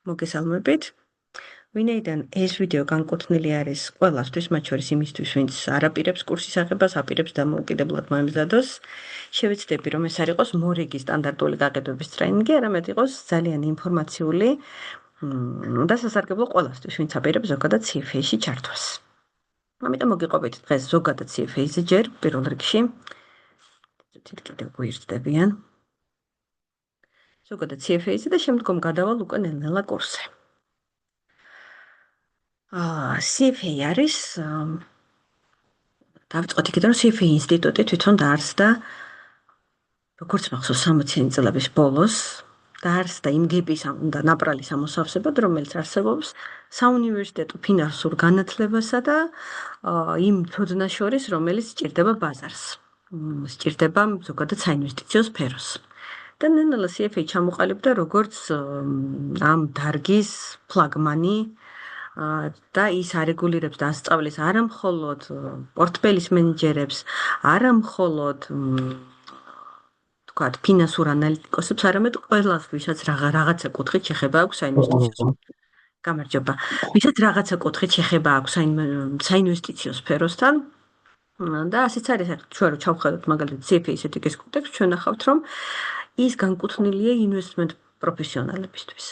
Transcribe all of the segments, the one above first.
მოგესალმებით. ვინაიდან ეს ვიდეო განკუთვნილი არის ყველასთვის, მათ შორის იმისთვის, ვინც არ აპირებს კურსის აღებას, აპირებს დამოუკიდებლად მოემზადოს, შევეცდები, რომ ეს არ იყოს მორიგი სტანდარტული გაყიდვების ტრენინგი, არამედ იყოს ძალიან ინფორმაციული და სასარგებლო ყველასთვის, ვინც აპირებს ზოგადად CFA-ში ჩართვას. ამიტომ მოგიყვებით დღეს ზოგადად CFA-ზე ჯერ პირველ რიგში. ცოტა კიდევ გვირთდებიან. ზოგადად CFA-ზე და შემდგომ გადავალ უკვე ნელ-ნელა კურსზე. CFA არის დავიწყოთ იქიდან, რომ CFA ინსტიტუტი თვითონ დაარსდა როგორც მახსოვს 60-იანი წლების ბოლოს, დაარსდა იმ გიპის და ნაპრალის ამოსავსებლად, რომელიც არსებობს საუნივერსიტეტო ფინანსურ განათლებასა და იმ ცოდნას შორის, რომელიც სჭირდება ბაზარს. სჭირდება ზოგადად საინვესტიციო სფეროს. და ნელ-ნელა CFA ჩამოყალიბდა როგორც ამ დარგის ფლაგმანი და ის არეგულირებს და ასწავლის არა მხოლოდ პორტფელის მენეჯერებს, არა მხოლოდ თქვათ ფინანსურ ანალიტიკოსებს, არამედ ყველას, ვისაც რაღაცა კუთხით შეხება აქვს საინვესტიციო. გამარჯობა. ვისაც რაღაცა კუთხით შეხება აქვს საინვესტიციო სფეროსთან და ასეც არის, ჩვენ რო ჩავხედოთ მაგალითად CFA ეთიკის კოდექსს, ჩვენ ნახავთ, რომ ის განკუთვნილია ინვესტმენტ პროფესიონალებისთვის.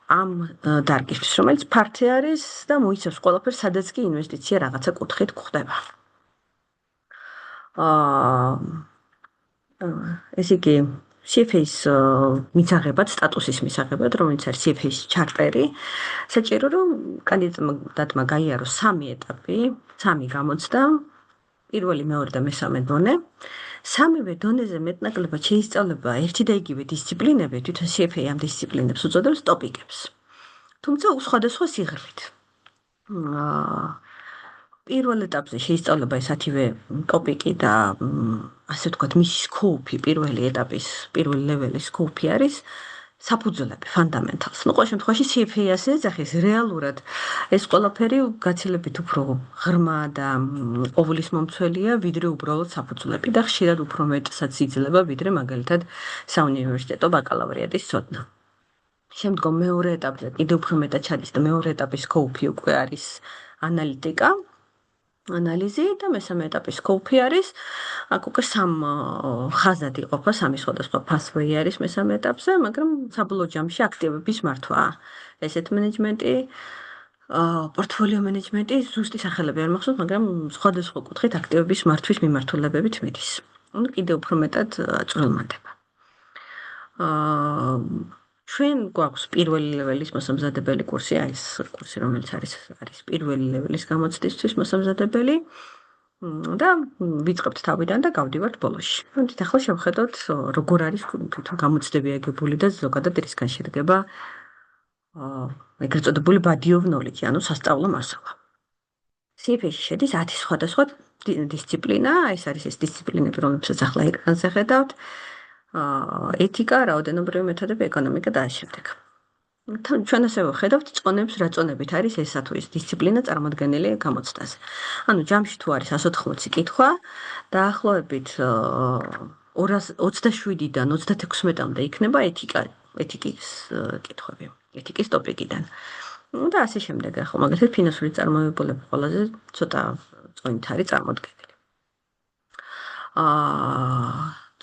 ამ დარგისთვის, რომელიც ფართე არის და მოიცავს ყველაფერს, სადაც კი ინვესტიცია რაღაცა კუთხით გვხდება. ესე იგი, CFA-ს მისაღებად, სტატუსის მისაღებად, რომელიც არის CFA-ს ჩარტერი, საჭირო რომ კანდიდატმა გაიაროს 3 ეტაპი, 3 გამოცდა, პირველი, მეორე და მესამე დონე. 3-ვე დონეზე მეტნაკლებად შეისწავლება ერთი და იგივე დისციპლინები, თვითონ CFA ამ დისციპლინებს უწოდებს ტოპიკებს. თუმცა სხვადასხვა სიღრმით. პირველ ეტაპზე შეისწავლება ესათივე ტოპიკი და ასე ვთქვათ, მისი სკოუპი, პირველი ეტაპის, პირველი ლეველის სკოუპი არის საფუძვლები, fundamentals. ყოველ შემთხვევაში CFA ასე ეძახის, რეალურად ეს ყველაფერი გაცილებით უფრო ღრმა და ყოვლის მომცველია, ვიდრე უბრალოდ საფუძვლები და ხშირად უფრო მეტსაც იძლევა, ვიდრე მაგალითად საუნივერსიტეტო ბაკალავრიატის ცოდნა. შემდგომ მეორე ეტაპზე კიდევ უფრო მეტად ჩადის და მეორე ეტაპის სკოუპი უკვე არის ანალიტიკა, ანალიზი და მესამე ეტაპის სკოუპი არის, აქ უკვე 3 ხაზად იყოფა, 3 სხვადასხვა pathway არის მესამე ეტაპზე, მაგრამ საბოლოო ჯამში აქტივების მართვა, asset management-ი, პორტფოლიო მენეჯმენტი, ზუსტი სახელები არ მახსოვს, მაგრამ სხვადასხვა კუთხით აქტივების მართვის მიმართულებებით მიდის. ანუ კიდევ უფრო მეტად წვრილმანდება. ჩვენ გვაქვს პირველი ლეველის მოსამზადებელი კურსი, ეს კურსი, რომელიც არის პირველი ლეველის გამოცდისთვის მოსამზადებელი და ვიწყებთ თავიდან და გავდივართ ბოლოში. მოდით ახლა შევხედოთ, როგორ არის თვითონ გამოცდები აგებული და ზოგადად რისგან შედგება ეგრეთ წოდებული body of knowledge, ანუ სასწავლო მასალა. CFA-ში შედის 10 სხვადასხვა დისციპლინა, ეს არის ეს დისციპლინები, რომლებსაც ახლა ეკრანზე ხედავთ. ეთიკა, რაოდენობრივი მეთოდები, ეკონომიკა და ასე შემდეგ. ჩვენ ასე ვხედავთ წონებს, რა წონებით არის ესა თუ ის დისციპლინა წარმოდგენილი გამოცდაზე. ანუ ჯამში თუ არის 180 კითხვა, დაახლოებით 27-დან 36-მდე იქნება ეთიკის კითხვები, ეთიკის ტოპიკიდან. და ასე შემდეგ, ახლა მაგალითად ფინანსური წარმოებულები ყველაზე ცოტა წონით არის წარმოდგენილი.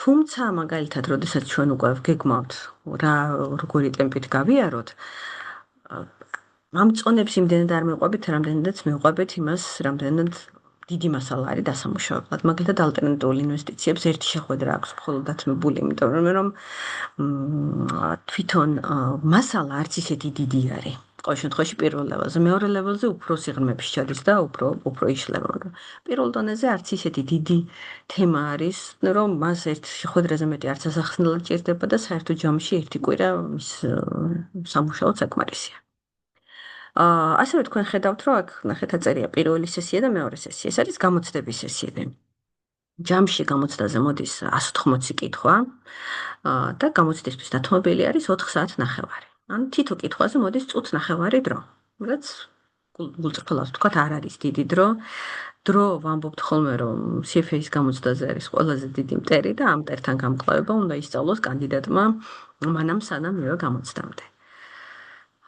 თუმცა მაგალითად, როდესაც ჩვენ უკვე გეგმავთ როგორი ტემპით გავიაროთ, ამ წონებს იმდენად არ მივყვებით, რამდენადაც მივყვებით იმას, რამდენად დიდი მასალა არის დასამუშავებლად. მაგალითად, ალტერნატიულ ინვესტიციებს ერთი შეხვედრა აქვს მხოლოდ დათმებული, იმიტომ რომ თვითონ მასალა არც ისეთი დიდი არის. ყოველ შემთხვევაში პირველ ლეველზე, მეორე ლეველზე უფრო სიღრმეში ჩადის და უფრო იშლება, მაგრამ პირველ დონეზე არც ისეთი დიდი თემა არის, რომ მას ერთ შეხვედრაზე მეტი არც ასახსნელად ჭირდება და საერთო ჯამში ერთი კვირა მის სამუშაოდ საკმარისია. ასევე თქვენ ხედავთ, რომ აქ ნახეთ აწერია პირველი სესია და მეორე სესია. ეს არის გამოცდების სესიები. ჯამში გამოცდაზე მოდის 180 კითხვა და გამოცდისთვის დათმობილი არის 4 საათნახევარი. ან თითო კითხვაზე მოდის წუთნახევარი დრო, რაც გულწრფელად ვთქვათ, არ არის დიდი დრო. დრო ვამბობთ ხოლმე, რომ CFA-ის გამოცდაზე არის ყველაზე დიდი მტერი და ამ მტერთან გამკლავება უნდა ისწავლოს კანდიდატმა მანამ სანამ მივა გამოცდამდე.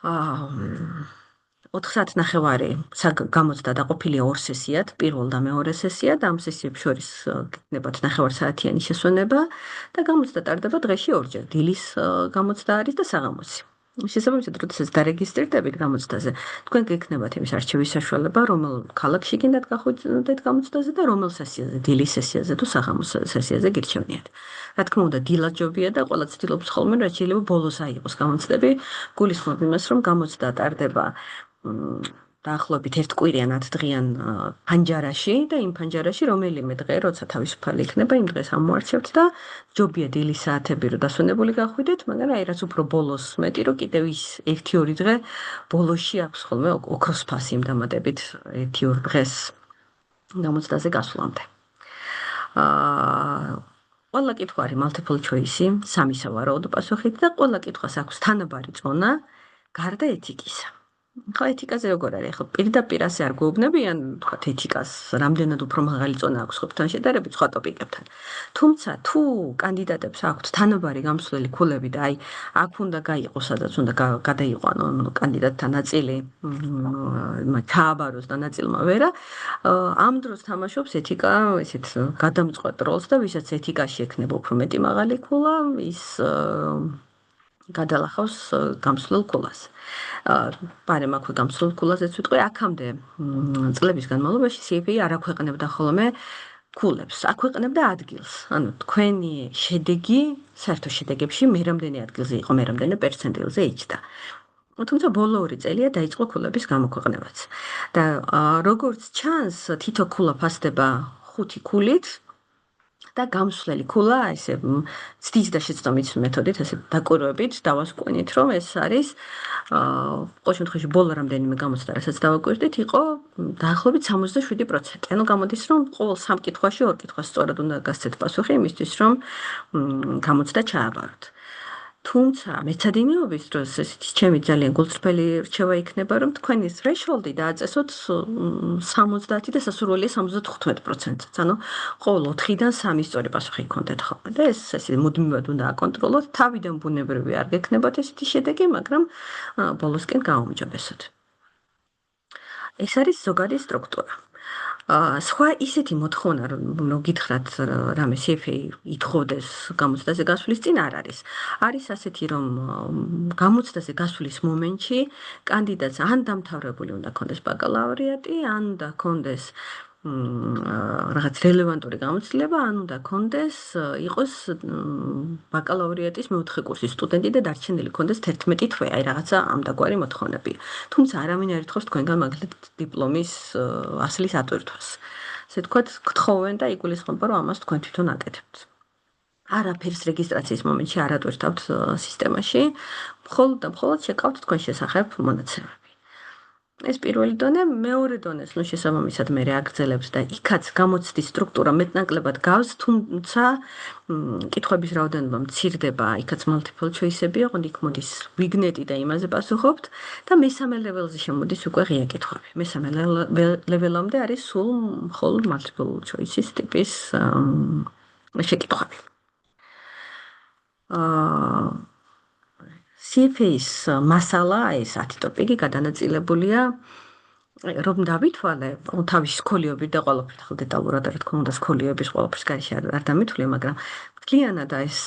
4 საათნახევარი გამოცდა დაყოფილია 2 სესიად, პირველ და მეორე სესიად, ამ სესიებს შორის გექნებათ ნახევარსაათიანი შესვენება და გამოცდა ტარდება დღეში 2 ჯერ. დილის გამოცდა არის და საღამოსი. შესაბამისად, როდესაც დარეგისტრირდებით გამოცდაზე, თქვენ გექნებათ იმის არჩევის საშუალება, რომელ ქალაქში გინდათ გახვიდეთ გამოცდაზე და რომელ სესიაზე, დილის სესიაზე თუ საღამოს სესიაზე გირჩევნიათ. რა თქმა უნდა, დილად ჯობია და ყველა ცდილობს ხოლმე, რაც შეიძლება ბოლოს აიღოს გამოცდები. გულისხმობ იმას, რომ გამოცდა ტარდება დაახლოებით 1 კვირიან 10 დღიან ფანჯარაში და იმ ფანჯარაში რომელიმე დღე, როცა თავისუფალი იქნება, იმ დღეს ამოარჩევთ და ჯობია დილის საათები რომ დასვენებული გახვიდეთ, მაგრამ აი რაც უფრო ბოლოს მეტი რომ კიდევ ის 1-2 დღე ბოლოში აქვს ხოლმე ოქროს ფასი იმ დამატებით 1-2 დღეს გამოცდაზე გასვლამდე. ყველა კითხვა არის multiple choice, 3 სავარაუდო პასუხით და ყველა კითხვას აქვს თანაბარი წონა გარდა ეთიკისა. ხო, ეთიკაზე როგორ არის? ხო, პირდაპირ ასე არ გვეუბნებიან, თქვათ, ეთიკას რამდენად უფრო მაღალი წონა აქვს ყოფთან შედარებით სხვა ტოპიკებთან. თუმცა, თუ კანდიდატებს აქვთ თანაბარი გამსვლელი ქულები და აი, აქ უნდა გაიყოს, სადაც უნდა გადაიყვანონ კანდიდატთა ნაწილი, ჩააბაროს და ნაწილმა ვერა, ამ დროს თამაშობს ეთიკა, ესეთ გადამწყვეტ როლს და ვისაც ეთიკაში ექნება უფრო მეტი მაღალი ქულა, ის გადალახავს გამსვლელ ქულას. პარემ აქვე გამსვლელ ქულაზეც ვიტყვი, აქამდე წლების განმავლობაში CFA არ აქვეყნებდა ხოლმე ქულებს, აქვეყნებდა ადგილს. ანუ თქვენი შედეგი საერთო შედეგებში მე რამდენი ადგილზე იყო, მე რამდენი პერცენტილზე იჯდა. თუმცა ბოლო 2 წელია დაიწყო ქულების გამოქვეყნებაც. და როგორც ჩანს, თითო ქულა ფასდება 5 ქულით. და გამსვლელი ქულა, ესე ცდის და შეცდომის მეთოდით, ესე დაკვირვებით დავასკვენით, რომ ეს არის ყოველ შემთხვევაში ბოლო რამდენიმე გამოცდა, რასაც დავაკვირდით, იყო დაახლოებით 67%. ანუ გამოდის, რომ ყოველ 3 კითხვაში 2 კითხვას სწორად უნდა გასცეთ პასუხი იმისთვის, რომ გამოცდა ჩააბაროთ. თუმცა მეცადინეობის დროს ესეთი ჩემი ძალიან გულწრფელი რჩევა იქნება, რომ თქვენი threshold-ი დააწესოთ 70 და სასურველია 75%. ანუ ყოველ 4-დან 3 სწორი პასუხი გქონდეთ ხოლმე და ეს ესე მუდმივად უნდა აკონტროლოთ. თავიდან ბუნებრივი არ გექნებათ ესეთი შედეგი, მაგრამ ბოლოსკენ გააუმჯობესოთ. ეს არის ზოგადი სტრუქტურა. სხვა ისეთი მოთხოვნა რომ გითხრათ რამე CFA ითხოვდეს გამოცდაზე გასვლის წინ არ არის. არის ასეთი რომ გამოცდაზე გასვლის მომენტში კანდიდატს ან დამთავრებული უნდა ქონდეს ბაკალავრიატი, ან უნდა ქონდეს რაღაც რელევანტური გამოცდილება, ან უნდა ქონდეს იყოს ბაკალავრიატის მეოთხე კურსის სტუდენტი და დარჩენილი ქონდეს 11 თვე, აი რაღაცა ამდაგვარი მოთხოვნები. თუმცა არავინ არ ითხოვს თქვენგან მაგალითად დიპლომის ასლის ატვირთვას. ასე თქვათ, გთხოვენ და იგულისხმება, რომ ამას თქვენ თვითონ აკეთებთ. არაფერს რეგისტრაციის მომენტში არ ატვირთავთ სისტემაში, მხოლოდ და მხოლოდ შეკავთ თქვენ შესახებ მონაცემები. ეს პირველი დონე, მეორე დონეს, ნუ შესაბამისად მე აგრძელებს და იქაც გამოცდის სტრუქტურა მეტნაკლებად გავს, თუმცა კითხვების რაოდენობა მცირდება, იქაც multiple choice-ები იყო, იქ მოდის ვიგნეტი და იმაზე პასუხობთ და მესამე ლეველზე შემოდის უკვე ღია კითხვები. მესამე ლეველამდე არის სულ მხოლოდ multiple choice-ის ტიპის შეკითხვები. CFA-ის მასალა, ეს 10 ტოპიკი გადანაწილებულია, რომ დავითვალე, თავისი სკოლიობით და ყველაფრით ხო დეტალურად, რა თქმა უნდა, სკოლიების ყველაფრის გარშე არ დამითვლია, მაგრამ მთლიანად ეს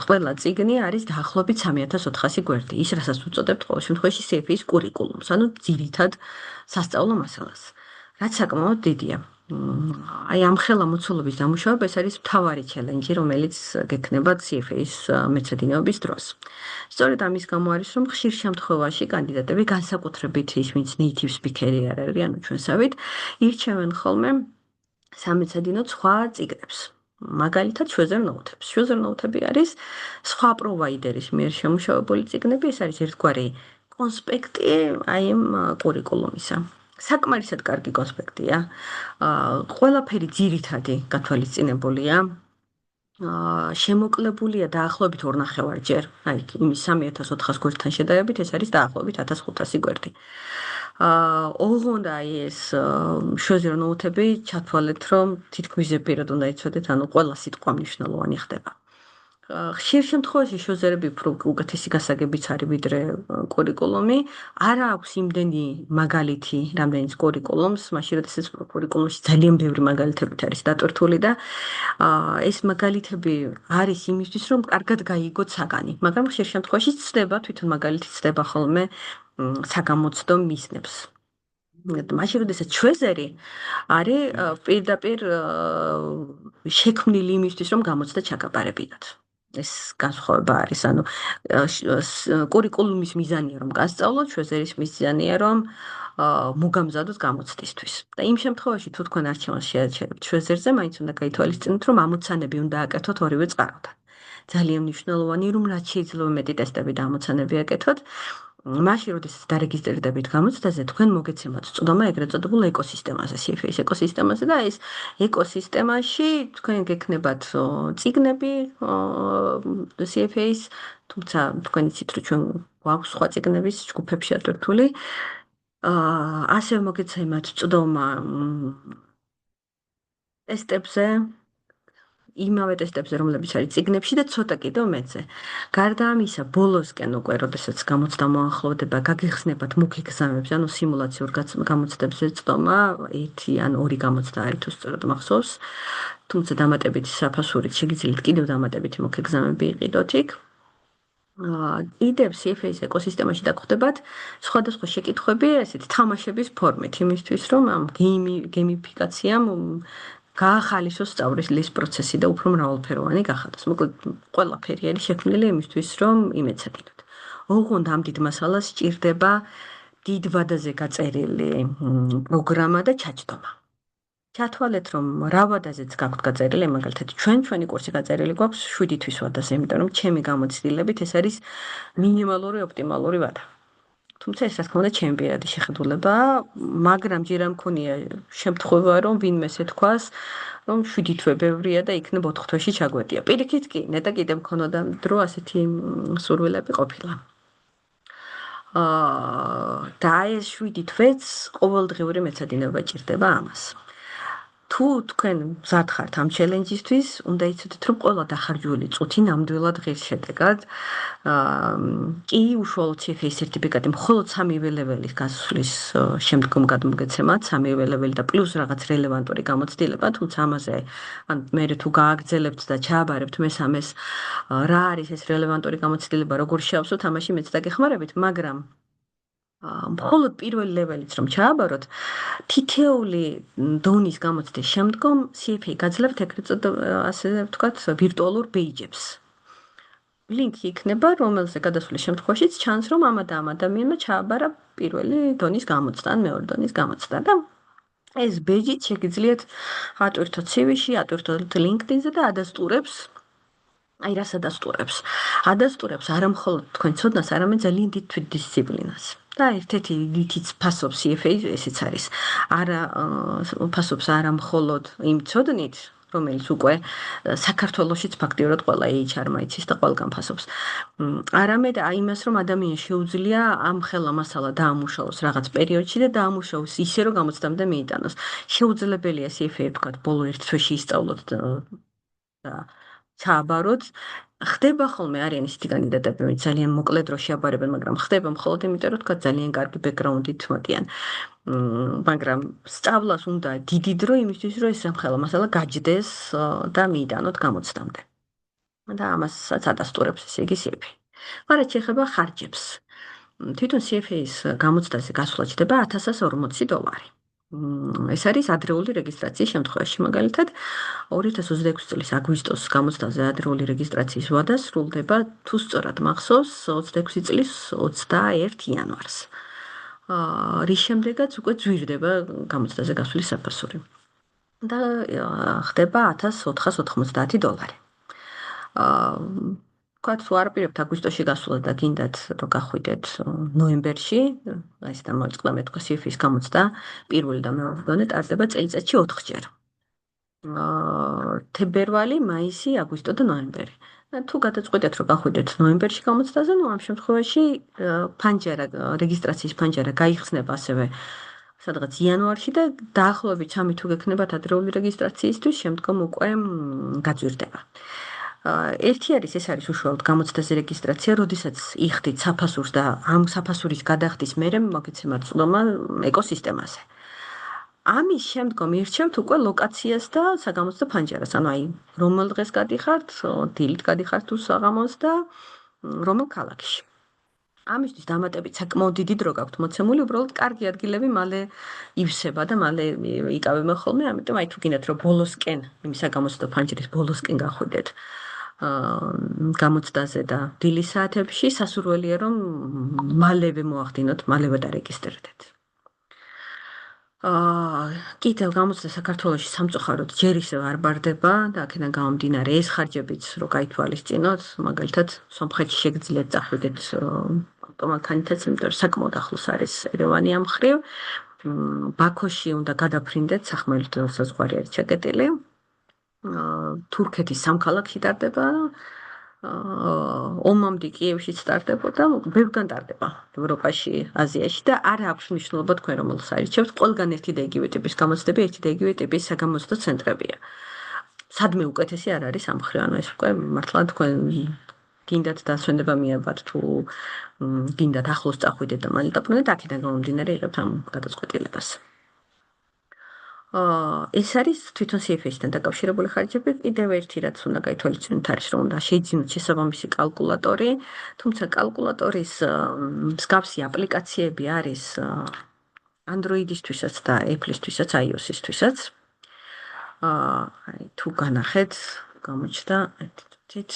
ყველა წიგნი არის დაახლოებით 3400 გვერდი. ის, რასაც უწოდებთ ყოველ შემთხვევაში CFA-ის კურიკულუმს, ანუ ძირითად სასწავლო მასალას. რაც საკმაოდ დიდია. აი ამ ხელა მოცულობის დამუშავება ეს არის მთავარი ჩელენჯი, რომელიც გექნება CFA-ის მეცადინეობის დროს. სწორედ ამის გამო არის, რომ ხშირ შემთხვევაში კანდიდატები განსაკუთრებით ის, ვინც native speaker-ი არ არის, ანუ ჩვენსავით, ირჩევენ ხოლმე სამეცადინო სხვა წიგნებს. მაგალითად, Schweser Note-ებს. Schweser Note-ები არის სხვა პროვაიდერის მიერ შემუშავებული წიგნები, ეს არის ერთგვარი კონსპექტი აი ამ კურიკულუმისა. საკმარისად კარგი კონსპექტია. ყველაფერი ძირითადი გათვალისწინებულია. შემოკლებულია დაახლოებით 2.5-ჯერ, აი იმის 3400 გვერდთან შედარებით ეს არის დაახლოებით 1500 გვერდი. ოღონდ აი ეს Schweser Note-ები ჩათვალეთ, რომ თითქმის ზეპირად უნდა იცოდეთ, ანუ ყველა სიტყვა მნიშვნელოვანი ხდება. ხშირ შემთხვევაში შოზერები უფრო უკეთესი გასაგებიც არის ვიდრე კურიკულუმი. არა აქვს იმდენი მაგალითი, რამდენიც კურიკულუმს, მაშინ როდესაც კურიკულუმში ძალიან ბევრი მაგალითებით არის დატვირთული და ეს მაგალითები არის იმისთვის, რომ კარგად გაიგოთ საგანი, მაგრამ ხშირ შემთხვევაში ცდება თვითონ მაგალითი ცდება ხოლმე საგამოცდო მიზნებს. მაშინ როდესაც შვეზერი არის პირდაპირ შექმნილი იმისთვის, რომ გამოცდა ჩაგაბარებინათ. ეს განსხვავება არის, ანუ კურიკულუმის მიზანია, რომ გასწავლოთ, შვეზერის მიზანია, რომ მოგამზადოთ გამოცდისთვის. და იმ შემთხვევაში, თუ თქვენ არჩევანს შეაჩერებთ შვეზერზე, მაინც უნდა გაითვალისწინოთ, რომ ამოცანები უნდა აკეთოთ ორივე წყაროდან. ძალიან მნიშვნელოვანია, რომ რაც შეიძლება მეტი ტესტები და ამოცანები აკეთოთ. მაშინ, როდესაც დარეგისტრირდებით გამოცდაზე, თქვენ მოგეცემათ წვდომა ეგრეთ წოდებულ ეკოსისტემაზე, CFA-ის ეკოსისტემაზე და ეს ეკოსისტემაში თქვენ გექნებათ წიგნები CFA-ის, თუმცა თქვენ იცით, რომ ჩვენ გვაქვს სხვა წიგნების ჯგუფებში ატვირთული. ასევე მოგეცემათ წვდომა ტესტებზე, იმავე ტესტებზე, რომლებიც არის წიგნებში და ცოტა კიდევ მეცე. გარდა ამისა, ბოლოსკენ უკვე, როდესაც გამოცდა მოახლოვდება, გაგიხსნებათ მუქ ეგზამენებზე, ანუ სიმულაციურ გამოცდებზე წვდომა, 1 ან 2 გამოცდა არის თუ სწორად მახსოვს. თუმცა დამატებითი საფასურით შეგიძლიათ კიდევ დამატებითი მუქ ეგზამენები იყიდოთ იქ. კიდევ CFA-ის ეკოსისტემაში დაგხვდებათ სხვადასხვა შეკითხვები, ესეთი თამაშების ფორმით, იმისთვის, რომ ამ გეიმიფიკაციამ გაახალისოს სწავლის პროცესი და უფრო მრავალფეროვანი გახადოს. მოკლედ, ყველაფერი არის შექმნილი იმისთვის, რომ იმეცადინოთ. ოღონდ ამ დიდ მასალას სჭირდება დიდ ვადაზე გაწერილი პროგრამა და ჩაჯდომა. ჩათვალეთ, რომ რა ვადაზეც გაქვთ გაწერილი, მაგალითად, ჩვენი კურსი გაწერილი გვაქვს 7 თვის ვადაზე, იმიტომ რომ ჩემი გამოცდილებით ეს არის მინიმალური ოპტიმალური ვადა. თუმცა ეს რა თქმა უნდა ჩემი პირადი შეხედულებაა, მაგრამ ჯერ არ მქონია შემთხვევა, რომ ვინმეს ეთქვას, რომ 7 თვე ბევრია და იქნებ 4 თვეში ჩაგვეტია. პირიქით კი, ნეტა კიდე მქონოდა დრო ასეთი სურვილები ყოფილა. და ეს 7 თვეც ყოველდღიური მეცადინეობა ჭირდება ამას. თუ თქვენ მზად ხართ ამ ჩელენჯისთვის, უნდა იცოდეთ, რომ ყველა დახარჯული წუთი ნამდვილად ღირს შედეგად. კი, უშუალოდ CFA სერტიფიკატი მხოლოდ 3-ვე ლეველის გასვლის შემდგომ გადმოგეცემათ, 3-ვე ლეველი და პლუს რაღაც რელევანტური გამოცდილება, თუმცა ამაზე ან მე თუ გააგრძელებთ და ჩააბარებთ მესამეს, რა არის ეს რელევანტური გამოცდილება, როგორ შეავსოთ, ამაში მეც დაგეხმარებით, მაგრამ მხოლოდ პირველი ლეველიც რომ ჩააბაროთ, თითეული დონის გამოცდის შემდგომ CFA გაძლევთ ასე ვთქვათ, ვირტუალურ ბეიჯებს. ლინკი იქნება, რომელზე გადასვლის შემთხვევაშიც ჩანს, რომ ამ ადამიანმა ჩააბარა პირველი დონის გამოცდა ან მეორე დონის გამოცდა და ეს ბეიჯიც შეგიძლიათ ატვირთოთ CV-ში, ატვირთოთ LinkedIn-ზე და ადასტურებს აი რას ადასტურებს? ადასტურებს არა მხოლოდ თქვენ ცოდნას, არამედ ძალიან დიდ თვითდისციპლინას. და ერთ-ერთი რითიც ფასობს CFA ესეც არის. არა ფასობს არა მხოლოდ იმ ცოდნით, რომელიც უკვე საქართველოშიც ფაქტიურად ყველა HR-მა იცის და ყველგან ფასობს. არამედ იმას, რომ ადამიანს შეუძლია ამ ხელა მასალა დაამუშავოს რაღაც პერიოდში და დაამუშავოს ისე, რომ გამოცდამდე მიიტანოს. შეუძლებელია CFA ვთქვათ, ბოლო ერთ თვეში ისწავლოთ და ჩააბაროთ. ხდება ხოლმე არიან ისეთი კანდიდატები, რომელიც ძალიან მოკლე დრო შეაბარებენ, მაგრამ ხდება მხოლოდ იმიტომ, რომ თქვა ძალიან კარგი ბექგრაუნდით მოდიან. მაგრამ სწავლას უნდა დიდი დრო იმისთვის, რომ ეს სამხელა მასალა გაჯდეს და მიიტანოთ გამოცდამდე. და ამასაც ადასტურებს ესე იგი CFA. მაგრამ შეეხება ხარჯებს. თვითონ CFA-ის გამოცდაზე გასვლა ჩდება $1140. ეს არის ადრეული რეგისტრაციის შემთხვევაში, მაგალითად 2026 წლის აგვისტოს გამოცდაზე ადრეული რეგისტრაციის ვადა სრულდება, თუ სწორად მახსოვს, 26 წლის 21 იანვარს. რის შემდეგაც უკვე ძვირდება გამოცდაზე გასვლის საფასური. და ხდება $1490. ვთქვათ, თუ არაპირებთ აგვისტოში გასვლა და გინდათ რომ გახვიდეთ ნოემბერში, აი ეს დამოწყდა მე თქვა CFA-ის გამოცდა, პირველი და მეორე დონე ტარდება წელიწადში 4 ჯერ. თებერვალი, მაისი, აგვისტო და ნოემბერი. თუ გადაწყვეტეთ რომ გახვიდეთ ნოემბერში გამოცდაზე, ნუ ამ შემთხვევაში ფანჯარა, რეგისტრაციის ფანჯარა გაიხსნება ასევე სადღაც იანვარში და დაახლოებით 3 თუ გექნებათ ადრეული რეგისტრაციისთვის, შემდგომ უკვე გაძვირდება. ერთი არის ეს არის უშუალოდ გამოცდაზე რეგისტრაცია, როდესაც იხდით საფასურს და ამ საფასურის გადახდის მერე მოგიცემათ წვდომა ეკოსისტემაზე. ამის შემდგომ ირჩევთ უკვე ლოკაციას და საგამოცდო ფანჯარას. ანუ აი, რომელ დღეს გადიხართ, დილით გადიხართ თუ საღამოს და რომელ ქალაქში. ამისთვის დამატებით საკმაოდ დიდი დრო გაქვთ მოცემული, უბრალოდ კარგი ადგილები მალე ივსება და მალე იკავებენ ხოლმე, ამიტომ აი თუ გინდათ რომ ბოლოსკენ, იმის საგამოცდო ფანჯრის ბოლოსკენ გახვიდეთ გამოცდაზე და დილის საათებში სასურველია რომ მალევე მოახდინოთ, მალევე დარეგისტრირდეთ. კიდევ გამოცდა საქართველოში სამწუხაროდ ჯერ ისევ არ ბარდება და აქედან გამომდინარე ეს ხარჯებიც რო გაითვალისწინოთ, მაგალითად სომხეთში შეგიძლიათ წახვიდეთ ავტომანქანითაც, იმიტომ რომ საკმაოდ ახლოს არის ერევანი ამ მხრივ. ბაქოში უნდა გადაფრინდეთ, სახმელეთო საზღვარი არის ჩაკეტილი. თურქეთის სამ ქალაქში ტარდება. ომამდე კიევშიც ტარდებოდა, ბევრგან ტარდება ევროპაში, აზიაში და არ აქვს მნიშვნელობა თქვენ რომელს აირჩევთ, ყველგან ერთი და იგივე ტიპის გამოცდები, ერთი და იგივე ტიპის საგამოცდო ცენტრებია. სადმე უკეთესი არ არის ამ მხრივ, ანუ ეს უკვე მართლა თქვენ გინდათ დასვენება მიაბათ თუ გინდათ ახლოს წახვიდეთ და მალე დაბრუნდეთ, აქედან გამომდინარე იღებთ ამ გადაწყვეტილებას. ეს არის თვითონ CFA-სთან დაკავშირებული ხარჯები. კიდევ ერთი რაც უნდა გაითვალისწინოთ არის რომ უნდა შეიძინოთ შესაბამისი კალკულატორი, თუმცა კალკულატორის მსგავსი აპლიკაციები არის Android-ისთვისაც და Apple-ისთვისაც, iOS-ისთვისაც. აი თუ განახეთ, გამოჩნდა ერთით.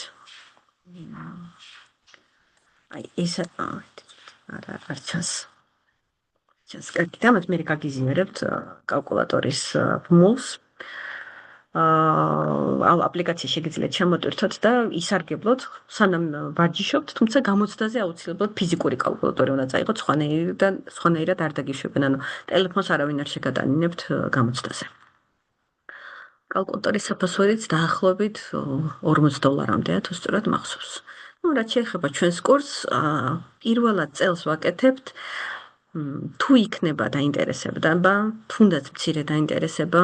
აი ეს არ ჩანს. Скажите, вот მე გაგიზიარებთ კალკულატორის ფმულს. აპლიკაცია შეგიძლიათ შემოტვირთოთ და ისარგებლოთ, სანამ ვარჯიშობთ, თუმცა გამოცდაზე აუცილებლად ფიზიკური კალკულატორი უნდა წაიღოთ, სხვანაირად არ დაგიშვებენ, ანუ ტელეფონს არავინ არ შეგატანინებთ გამოცდაზე. კალკულატორის საფასურიც დაახლოებით $40-მდეა, თუ სწორად მახსოვს. რაც შეეხება ჩვენს კურსს, პირველად წელს ვაკეთებთ თუ იქნება დაინტერესება, თუნდაც მცირე დაინტერესება,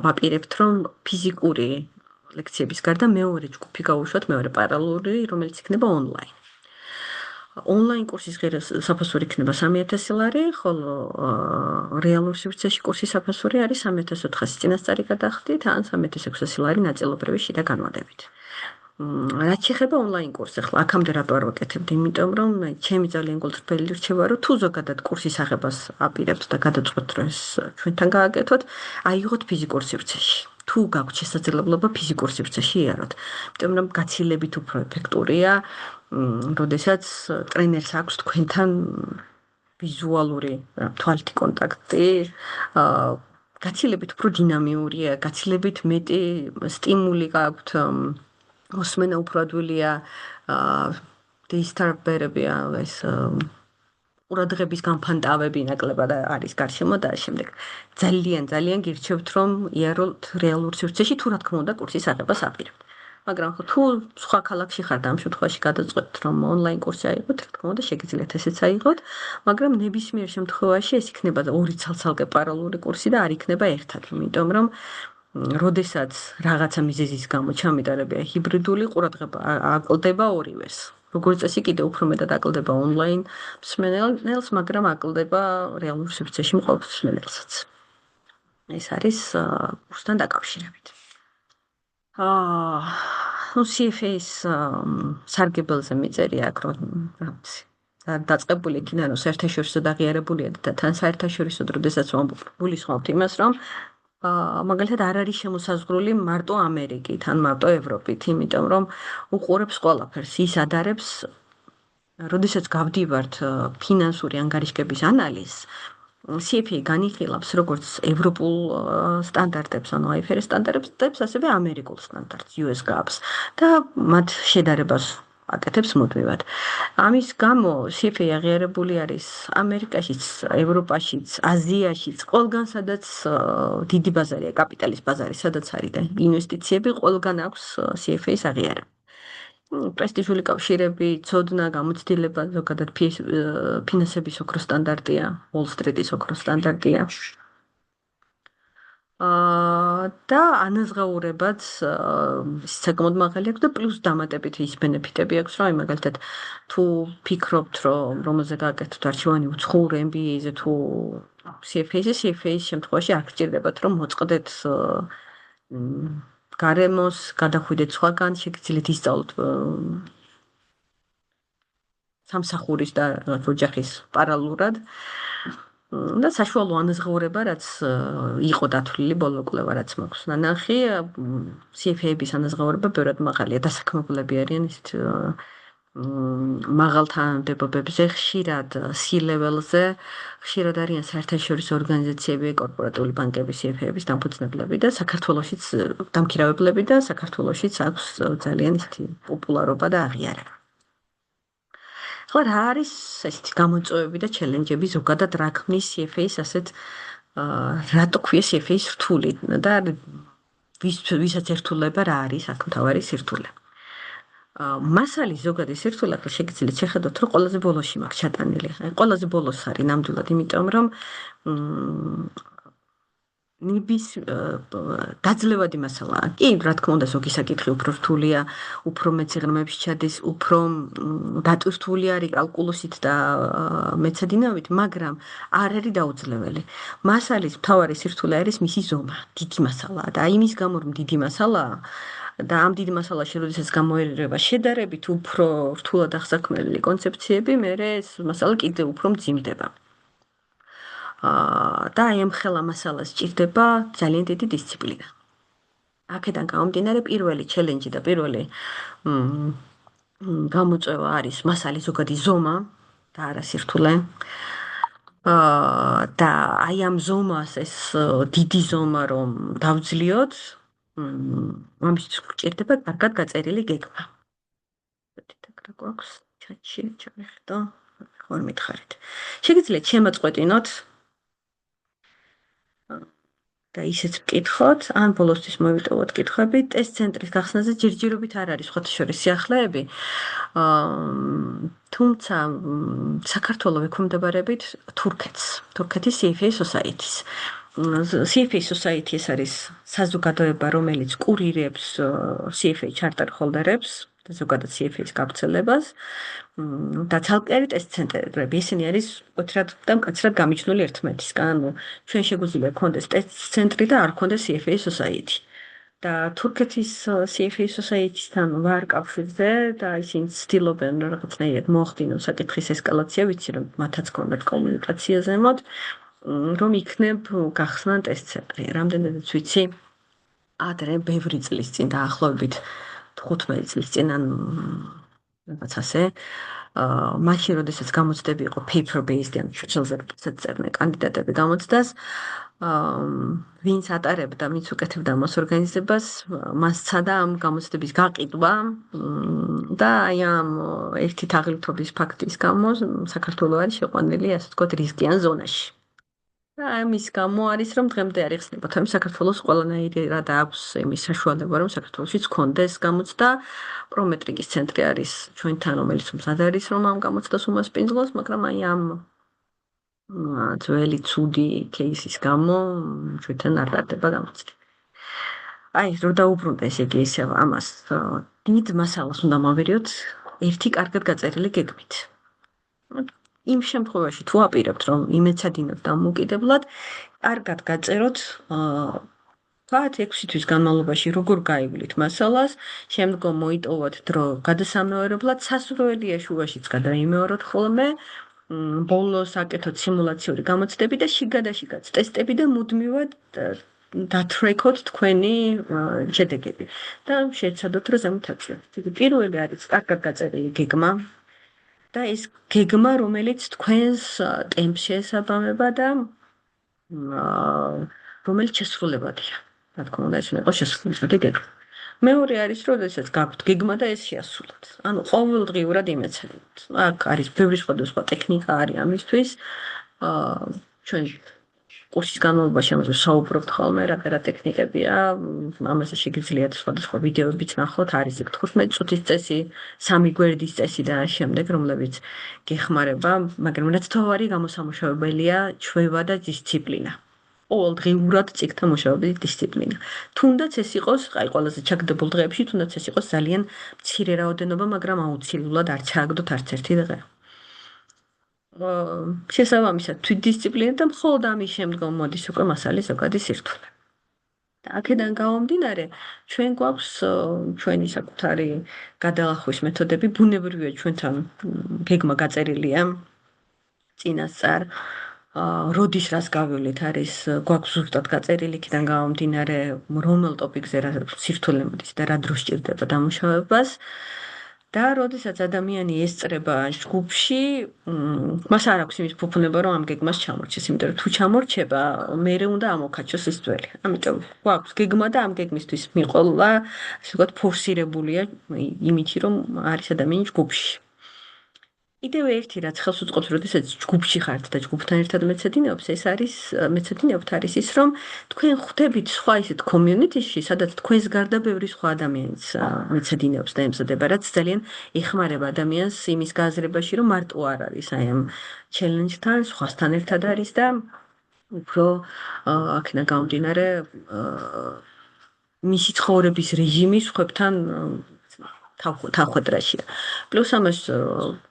ვაპირებთ რომ ფიზიკური ლექციების გარდა მეორე ჯგუფი გავუშვათ, მეორე პარალელური, რომელიც იქნება ონლაინ. ონლაინ კურსის საფასური იქნება 3000 ლარი, ხოლო რეალურ სივრცეში კურსის საფასური არის 3400 წინასწარი გადახდით, ან 3600 ლარი ნაწილობრივი შიდა განმადებით. რაც შეეხება ონლაინ კურსს, ახლა აქამდე რატო არ ვაკეთებდი, იმიტომ რომ ჩემი ძალიან გულწრფელი რჩევა რომ თუ ზოგადად კურსის აღებას აპირებთ და გადაწყვეტთ რომ ეს ჩვენთან გააკეთოთ, აიღოთ ფიზიკურ სივრცეში. თუ გაქვთ შესაძლებლობა ფიზიკურ სივრცეში იაროთ. იმიტომ რომ გაცილებით უფრო ეფექტურია, როდესაც ტრენერს აქვს თქვენთან ვიზუალური თვალთი კონტაქტი, გაცილებით უფრო დინამიურია, გაცილებით მეტი სტიმული გაქვთ, მოსმენა უფრო ადვილია, დისტარბერებია, ეს ყურადღების განფანტავები ნაკლებად არის გარშემო და შემდეგ. ძალიან გირჩევთ რომ იაროთ რეალურ სივრცეში, თუ რა თქმა უნდა კურსის აღებას აპირებთ. მაგრამ თუ სხვა ქალაქში ხართ, ამ შემთხვევაში გადაწყვეტთ რომ ონლაინ კურსი აიღოთ, რა თქმა უნდა შეგიძლიათ ესეც აიღოთ, მაგრამ ნებისმიერ შემთხვევაში ეს იქნება ორი ცალ-ცალკე პარალელური კურსი და არ იქნება ერთად, იმიტომ რომ როდესაც რაღაცა მიზეზის გამო ჩამიტარებია ჰიბრიდული ყურადღება აკლდება ორივეს. როგორც წესი კიდევ უფრო მეტად აკლდება ონლაინ მსმენელს, მაგრამ აკლდება რეალურ სივრცეში მყოფ მსმენელსაც. ეს არის კურსთან დაკავშირებით. CFA-ს სარგებელზე მიწერია აქ რომ დაწყებული იქნა რომ საერთაშორისო დაღიარებულია და თან საერთაშორისო დროდესაც ვულისხმობთ იმას რომ მაგალითად არ არის შემოსაზღვრული მარტო ამერიკით ან მარტო ევროპით, იმიტომ რომ უყურებს ყველაფერს, ის ადარებს, როდესაც გავდივართ ფინანსური ანგარიშგების ანალიზს, CFA განიხილავს როგორც ევროპულ სტანდარტებს, ანუ IFRS სტანდარტებს, ასევე ამერიკულ სტანდარტს, US GAAP-ს და მათ შედარებას აკეთებს მუდმივად. ამის გამო CFA აღიარებული არის ამერიკაშიც, ევროპაშიც, აზიაშიც, ყველგან სადაც დიდი ბაზარია, კაპიტალის ბაზარი, სადაც არის და ინვესტიციები, ყველგან აქვს CFA-ს აღიარება. პრესტიჟული კავშირები, ცოდნა, გამოცდილება, ზოგადად ფინანსების ოქროს სტანდარტია, Wall Street-ის ოქროს სტანდარტია. და ანაზღაურებაც საკმაოდ მაღალი აქვს და პლუს დამატებით ის ბენეფიტები აქვს, რომ მაგალითად თუ ფიქრობთ, რომ რომელზე გააკეთოთ არჩევანი უცხოურ MBA-ზე თუ CFA-ის შემთხვევაში არ გჭირდებათ, რომ მოწყდეთ გარემოს, გადახვიდეთ სხვაგან, შეგიძლიათ ისწავლოთ სამსახურის და ოჯახის პარალელურად. და საშუალო ანაზღაურება, რაც იყო დათვლილი ბოლო კვლევა, რაც მაქვს ნანახი, CFA-ების ანაზღაურება ბევრად მაღალია, დასაქმებულები არიან ისეთ მაღალ თანამდებობებზე, ხშირად C-level-ზე, ხშირად არიან საერთაშორისო ორგანიზაციები, კორპორატული ბანკები, CFA-ების დამფუძნებლები და საქართველოშიც დამქირავებლები და საქართველოშიც აქვს ძალიან ისეთი პოპულარობა და აღიარება. ხო რა არის ესეთი გამოწვევები და ჩელენჯები ზოგადად რა ქმნის CFA-ს ასეთ რატო ქვია CFA-ს რთული და ვისაც ერთულება რა არის აქ მთავარი სირთულე. მასალის ზოგადი სირთულე ახლა შეგიძლიათ შეხედოთ რომ ყველაზე ბოლოში მაქვს ჩატანილი. აი ყველაზე ბოლოს არის ნამდვილად იმიტომ რომ ნიბის გაძლევადი მასალაა. კი, რა თქმა უნდა, ზოგი საკითხი უფრო რთულია, უფრო მეც სიღრმეებში ჩადის, უფრო დატვირთული არის კალკულუსით და მეცადინავით, მაგრამ არ არის დაუძლეველი. მასალის მთავარი სირთულე არის მისი ზომა, დიდი მასალაა და იმის გამო რომ დიდი მასალაა და ამ დიდ მასალაში როდესაც გამოერება შედარებით უფრო რთულად აღსაქმელი კონცეფციები, მე ეს მასალა კიდევ უფრო მძიმდება. და აი ამ ხელა მასალას ჭირდება ძალიან დიდი დისციპლინა. აქედან გამომდინარე პირველი ჩელენჯი და პირველი გამოწვევა არის მასალის ზოგადი ზომა და არა სირთულე. და აი ამ ზომას ეს დიდი ზომა რომ დავძლიოთ, ამისთვის გვჭირდება კარგად გაწერილი გეგმა. რა გვაქვს ჩატში ჩავიხედო, ხომ მითხარით. შეგიძლიათ შემოწყვეტინოთ და ისეც ვკითხოთ, ან ბოლოსთვის მოვიტოვოთ კითხვები, ტესტ ცენტრის გახსნაზე ჯერჯერობით არ არის სხვათა შორის სიახლეები. თუმცა საქართველოს ექვემდებარებით თურქეთს, თურქეთის CFA Society-ს. CFA Society ეს არის საზოგადოება, რომელიც კურირებს CFA charter holder-ებს და ზოგადად CFA-ს გავრცელებას. და ცალკე ტესტ ცენტრები, ისინი არის ოთრად და მკაცრად გამიჯნული ერთმანეთისგან. ჩვენ შეგვიძლია გქონდეს ტესტ ცენტრი და არ გქონდეს CFA Society. და თურქეთის CFA Society-სთან ვარ კავშირზე და ისინი ცდილობენ რაღაცნაირად მოახდინონ საკითხის ესკალაცია, ვიცი რომ მათაც გქონდათ კომუნიკაცია ზემოთ, რომ იქნებ გახსნან ტესტ ცენტრი. რამდენადაც ვიცი, ადრე ბევრი წლის წინ დაახლოებით 15 წლის წინ ან რაღაც ასე მაშინ როდესაც გამოცდები იყო paper based ან შუცელზე წერდნენ კანდიდატები გამოცდას, ვინც ატარებდა, ვინც უკეთებდა ამას ორგანიზებას, მას სცადა ამ გამოცდების გაყიდვა და აი ამ ერთი თაღლითობის ფაქტის გამო საქართველოს არის შეყვანილი, ასე ვთქვათ, რისკიან ზონაში. და ამის გამო არის რომ დღემდე არ იხსნება, თუმცა საქართველოს ყველანაირად აქვს იმის საშუალება, რომ საქართველოსიც გქონდეს გამოცდა. პრომეტრიკის ცენტრი არის ჩვენთან, რომელიც მზად არის რომ ამ გამოცდას უმასპინძლოს, მაგრამ აი ამ ძველი ცუდი кейსის გამო ჩვენთან არ დარდება გამოცდა. აი, რო დაუბრუნდა ესე იგი ისე ამას დიდ მასალას უნდა მოვერიოთ ერთი კარგად გაწერილი გეგმით. იმ შემთხვევაში თუ აპირებთ რომ იმეცადინოთ დამოუკიდებლად, კარგად გაწეროთ თქვათ 6 თვის განმავლობაში როგორ გაივლით მასალას, შემდგომ მოიტოვოთ დრო გადასამეორებლად, სასურველია შუაშიც გადაიმეოროთ ხოლმე, ბოლოს აკეთოთ სიმულაციური გამოცდები და შიგადაშიგაც ტესტები და მუდმივად დათრეკოთ თქვენი შედეგები და შეეცადოთ რომ ზემოთაცილოთ. პირველი არის კარგად გაწერილი გეგმა და ეს გეგმა, რომელიც თქვენს ტემპს შეესაბამება და რომელიც შესრულებადია. რა თქმა უნდა, ეს უნდა იყოს შესრულებადი გეგმა. მეორე არის, როდესაც გაქვთ გეგმა და ეს შეასრულოთ. ანუ ყოველდღიურად იმეცადეთ. აქ არის ბევრი სხვადასხვა ტექნიკა არის ამისთვის. ჩვენ კურსის განმავლობაში ამაზე საუბრობთ ხოლმე, რა ტექნიკებია, ამაზე შეგიძლიათ სხვადასხვა ვიდეოებიც ნახოთ, არის 15 წუთის წესი, 3 გვერდის წესი და შემდეგ, რომლებიც გეხმარება, მაგრამ რაც თავარი გამოსამუშავებელია ჩვევა და დისციპლინა. ყოველდღიურად წიგნთა მუშაობის დისციპლინა. თუნდაც ეს იყოს, აი ყველაზე ჩაგდებულ დღეებში, თუნდაც ეს იყოს ძალიან მცირე რაოდენობა, მაგრამ აუცილებლად არ ჩააგდოთ არც ერთი დღე. შესაბამისად, თვითდისციპლინა და მხოლოდ ამის შემდგომ მოდის უკვე მასალის ზოგადი სირთულე. და აქედან გამომდინარე, ჩვენ გვაქვს ჩვენი საკუთარი გადალახვის მეთოდები, ბუნებრივია ჩვენთან გეგმა გაწერილია წინასწარ. როდის რას გავივლით არის გვაქვს ზუსტად გაწერილი იქიდან გამომდინარე რომელ ტოპიკზე რა სირთულე მოდის და რა დრო სჭირდება დამუშავებას და როდესაც ადამიანი ესწრება ჯგუფში მას არ აქვს იმის ფუფუნება რომ ამ გეგმას ჩამორჩეს იმიტომ რომ თუ ჩამორჩება მერე უნდა ამოქაჩოს ის ძველი ამიტომ გვაქვს გეგმა და ამ გეგმისთვის მიყოლა ასე ვთქვათ ფორსირებულია იმითი რომ არის ადამიანი ჯგუფში კიდევ ერთი რაც ხელს უწყობს, როდესაც ჯგუფში ხართ და ჯგუფთან ერთად მეცადინეობს, ეს არის მეცადინეობთ არის ის, რომ თქვენ ხვდებით სხვა ისეთ community-ში, სადაც თქვენს გარდა ბევრი სხვა ადამიანიც მეცადინეობს და ემზადება, რაც ძალიან ეხმარება ადამიანს იმის გააზრებაში, რომ მარტო არ არის აი ამ challenge-თან, სხვასთან ერთად არის და უფრო აქედან გამომდინარე მისი ცხოვრების რეჟიმი სხვებთან თავხვედრაშია. პლუს ამას